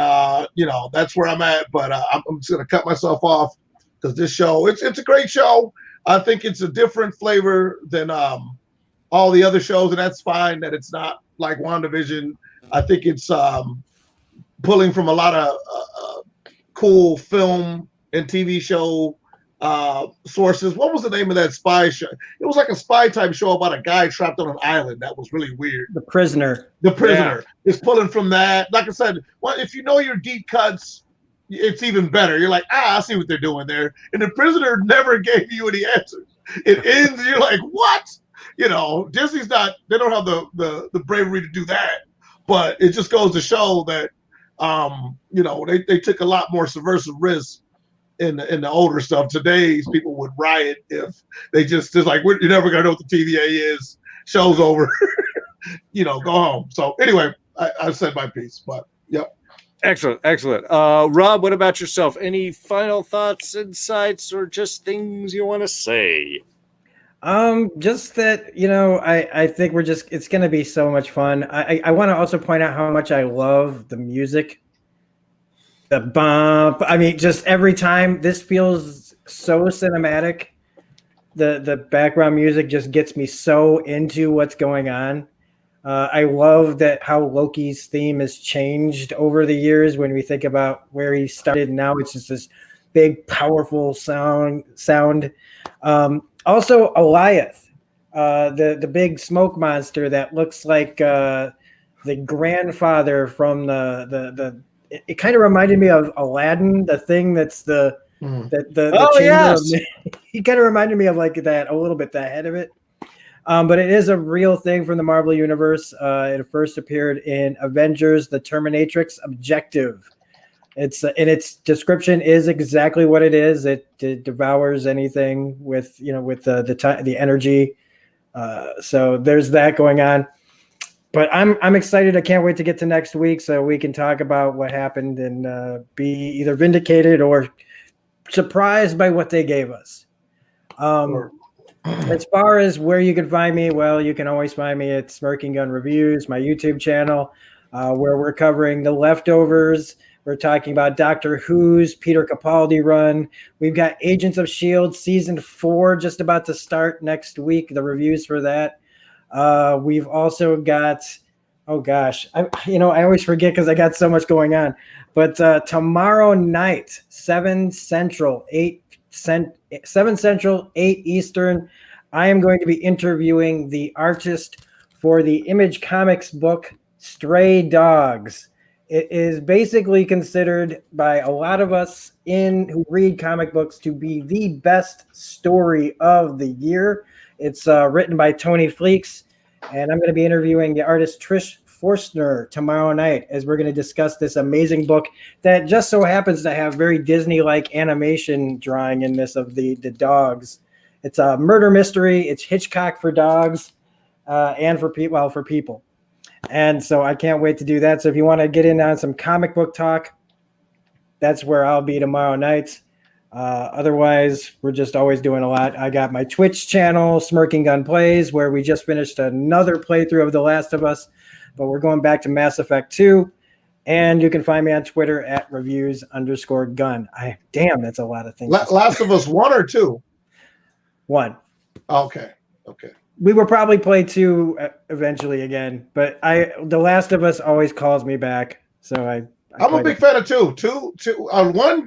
that's where I'm at. But I'm just gonna cut myself off because this show, it's a great show. I think it's a different flavor than all the other shows, and that's fine that it's not like WandaVision. I think it's pulling from a lot of cool film and TV show sources. What was the name of that spy show? It was like a spy type show about a guy trapped on an island. That was really weird. The Prisoner. The Prisoner is pulling from that. Like I said, well, if you know your deep cuts, it's even better. You're like, I see what they're doing there. And The Prisoner never gave you any answers. It ends, and you're like, what? Disney's not, they don't have the bravery to do that. But it just goes to show that, they took a lot more subversive risks in the older stuff. Today's people would riot if they just like, you're never going to know what the TVA is. Show's over. Go home. So anyway, I said my piece, but yep. Excellent. Rob, what about yourself? Any final thoughts, insights, or just things you want to say? Just that, I think it's going to be so much fun. I want to also point out how much I love the music, the bump. I mean, just every time, this feels so cinematic. The background music just gets me so into what's going on. I love that how Loki's theme has changed over the years when we think about where he started. Now it's just this big, powerful sound. Also, Alioth, the big smoke monster that looks like the grandfather from it kind of reminded me of Aladdin, the thing that's the chamber. Yes. He kind of reminded me of like that a little bit, the head of it. But it is a real thing from the Marvel Universe. It first appeared in Avengers: The Terminatrix Objective. Its description is exactly what it is. It devours anything with the energy. So there's that going on. But I'm excited. I can't wait to get to next week so we can talk about what happened and be either vindicated or surprised by what they gave us. As far as where you can find me, well, you can always find me at Smirking Gun Reviews, my YouTube channel, where we're covering The Leftovers. We're talking about Doctor Who's Peter Capaldi run. We've got Agents of S.H.I.E.L.D. Season 4 just about to start next week, the reviews for that. We've also got, Oh gosh, I always forget because I got so much going on. But tomorrow night, 7 Central, 8 Eastern, I am going to be interviewing the artist for the Image Comics book Stray Dogs. It is basically considered by a lot of us who read comic books to be the best story of the year. It's written by Tony Fleeks. And I'm going to be interviewing the artist Trish Forstner tomorrow night as we're going to discuss this amazing book that just so happens to have very Disney-like animation drawing in this of the dogs. It's a murder mystery. It's Hitchcock for dogs and for people. And so I can't wait to do that. So if you want to get in on some comic book talk, that's where I'll be tomorrow night. Otherwise, we're just always doing a lot. I got my Twitch channel, Smirking Gun Plays, where we just finished another playthrough of The Last of Us, but we're going back to Mass Effect 2. And you can find me on Twitter at @reviews_gun. Damn, that's a lot of things. Last of Us 1 or 2? 1. Okay. We will probably play 2 eventually again, but The Last of Us always calls me back, so I'm a big fan of 2.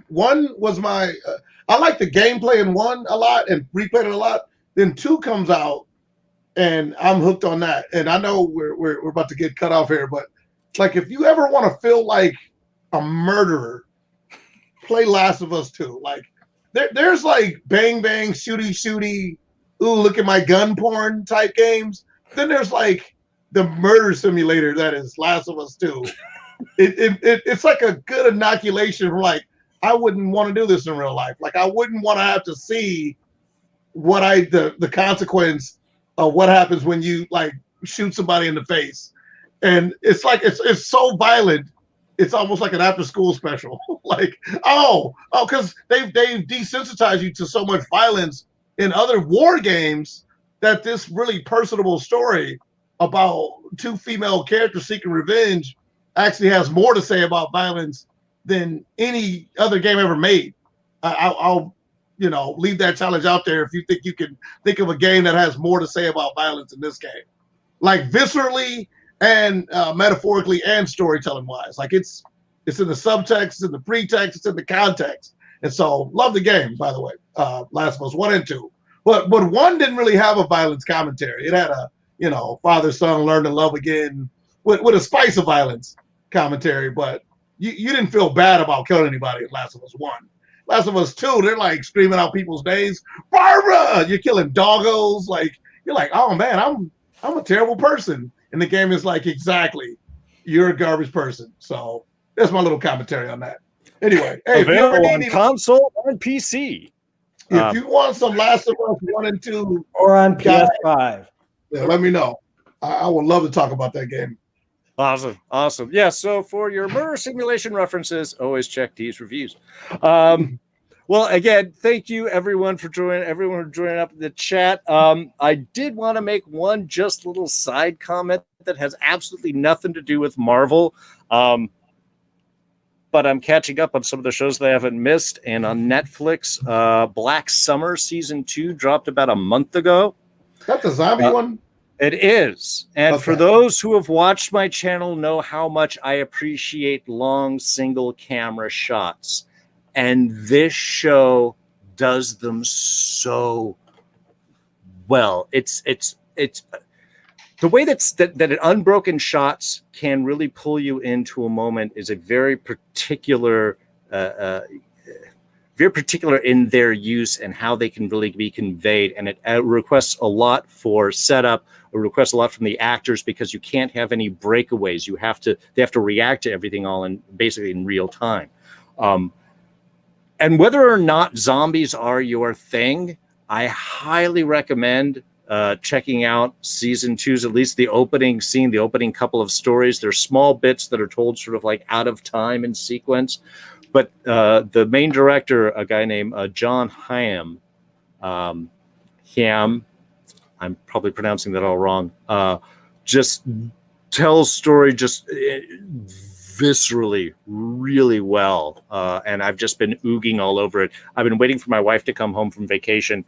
1 was my. I like the gameplay in 1 a lot and replayed it a lot. Then 2 comes out, and I'm hooked on that. And I know we're about to get cut off here, but like if you ever want to feel like a murderer, play Last of Us 2. Like there's like bang bang shooty, ooh look at my gun porn type games. Then there's like the murder simulator that is Last of Us 2. It's like a good inoculation for like I wouldn't want to do this in real life. Like I wouldn't want to have to see what the consequence of what happens when you like shoot somebody in the face. And it's like it's so violent. It's almost like an after school special. Like because they've desensitized you to so much violence in other war games that this really personable story about 2 female characters seeking revenge actually has more to say about violence than any other game ever made. I'll leave that challenge out there if you think you can think of a game that has more to say about violence than this game, like viscerally and metaphorically and storytelling wise. Like it's in the subtext, it's in the pretext, it's in the context. And so love the game, by the way. Last of Us 1 and 2, but 1 didn't really have a violence commentary. It had a father son learn to love again with a spice of violence commentary, but you didn't feel bad about killing anybody in Last of Us 1. Last of Us 2, they're like screaming out people's names. Barbara, you're killing doggos. Like you're like, oh man, I'm a terrible person. And the game is like, exactly, you're a garbage person. So that's my little commentary on that. Anyway, hey, available on console and PC. If you want some Last of Us 1 and 2 or on PS5, let me know. I would love to talk about that game. Awesome. Yeah, so for your murder simulation references, always check these reviews. Well, again, thank you everyone for joining up in the chat. I did want to make one just little side comment that has absolutely nothing to do with Marvel. But I'm catching up on some of the shows that I haven't missed. And on Netflix, Black Summer Season 2 dropped about a month ago. That's the zombie one? It is. And for those who have watched my channel know how much I appreciate long single camera shots. And this show does them so well. It's the way that unbroken shots can really pull you into a moment is a very particular in their use and how they can really be conveyed. And it requests a lot for setup, or requests a lot from the actors because you can't have any breakaways. They have to react to everything all basically in real time. And whether or not zombies are your thing, I highly recommend checking out season 2's, at least the opening scene, the opening couple of stories. There's small bits that are told sort of like out of time and sequence. But the main director, a guy named John Hamm, I'm probably pronouncing that all wrong, just tells story just viscerally really well, and I've just been ooging all over it. I've been waiting for my wife to come home from vacation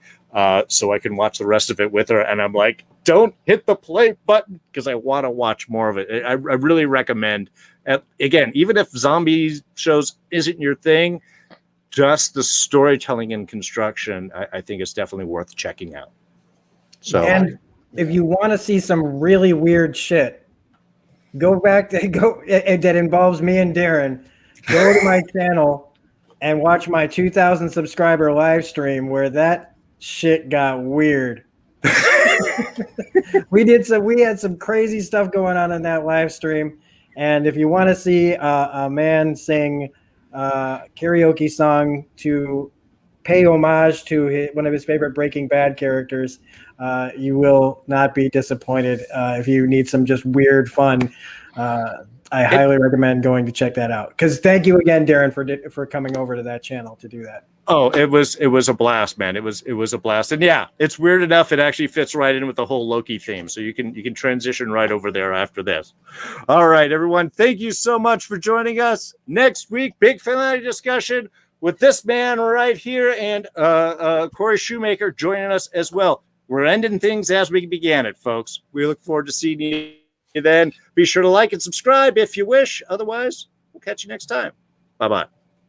so I can watch the rest of it with her, and I'm like, don't hit the play button because I want to watch more of it. I really recommend. Again, even if zombie shows isn't your thing, just the storytelling and construction, I think is definitely worth checking out. So, and if you want to see some really weird shit, that involves me and Darren. Go to my channel and watch my 2,000 subscriber live stream where that shit got weird. We had some crazy stuff going on in that live stream, and if you want to see a man sing karaoke song to pay homage to one of his favorite Breaking Bad characters, you will not be disappointed. If you need some just weird fun, I highly recommend going to check that out. Because thank you again, Darren, for coming over to that channel to do that. Oh, it was a blast, man. It was a blast, and yeah, it's weird enough. It actually fits right in with the whole Loki theme, so you can transition right over there after this. All right, everyone, thank you so much for joining us. Next week, big finale discussion with this man right here and Corey Shoemaker joining us as well. We're ending things as we began it, folks. We look forward to seeing you then. Be sure to like and subscribe if you wish. Otherwise, we'll catch you next time. Bye-bye.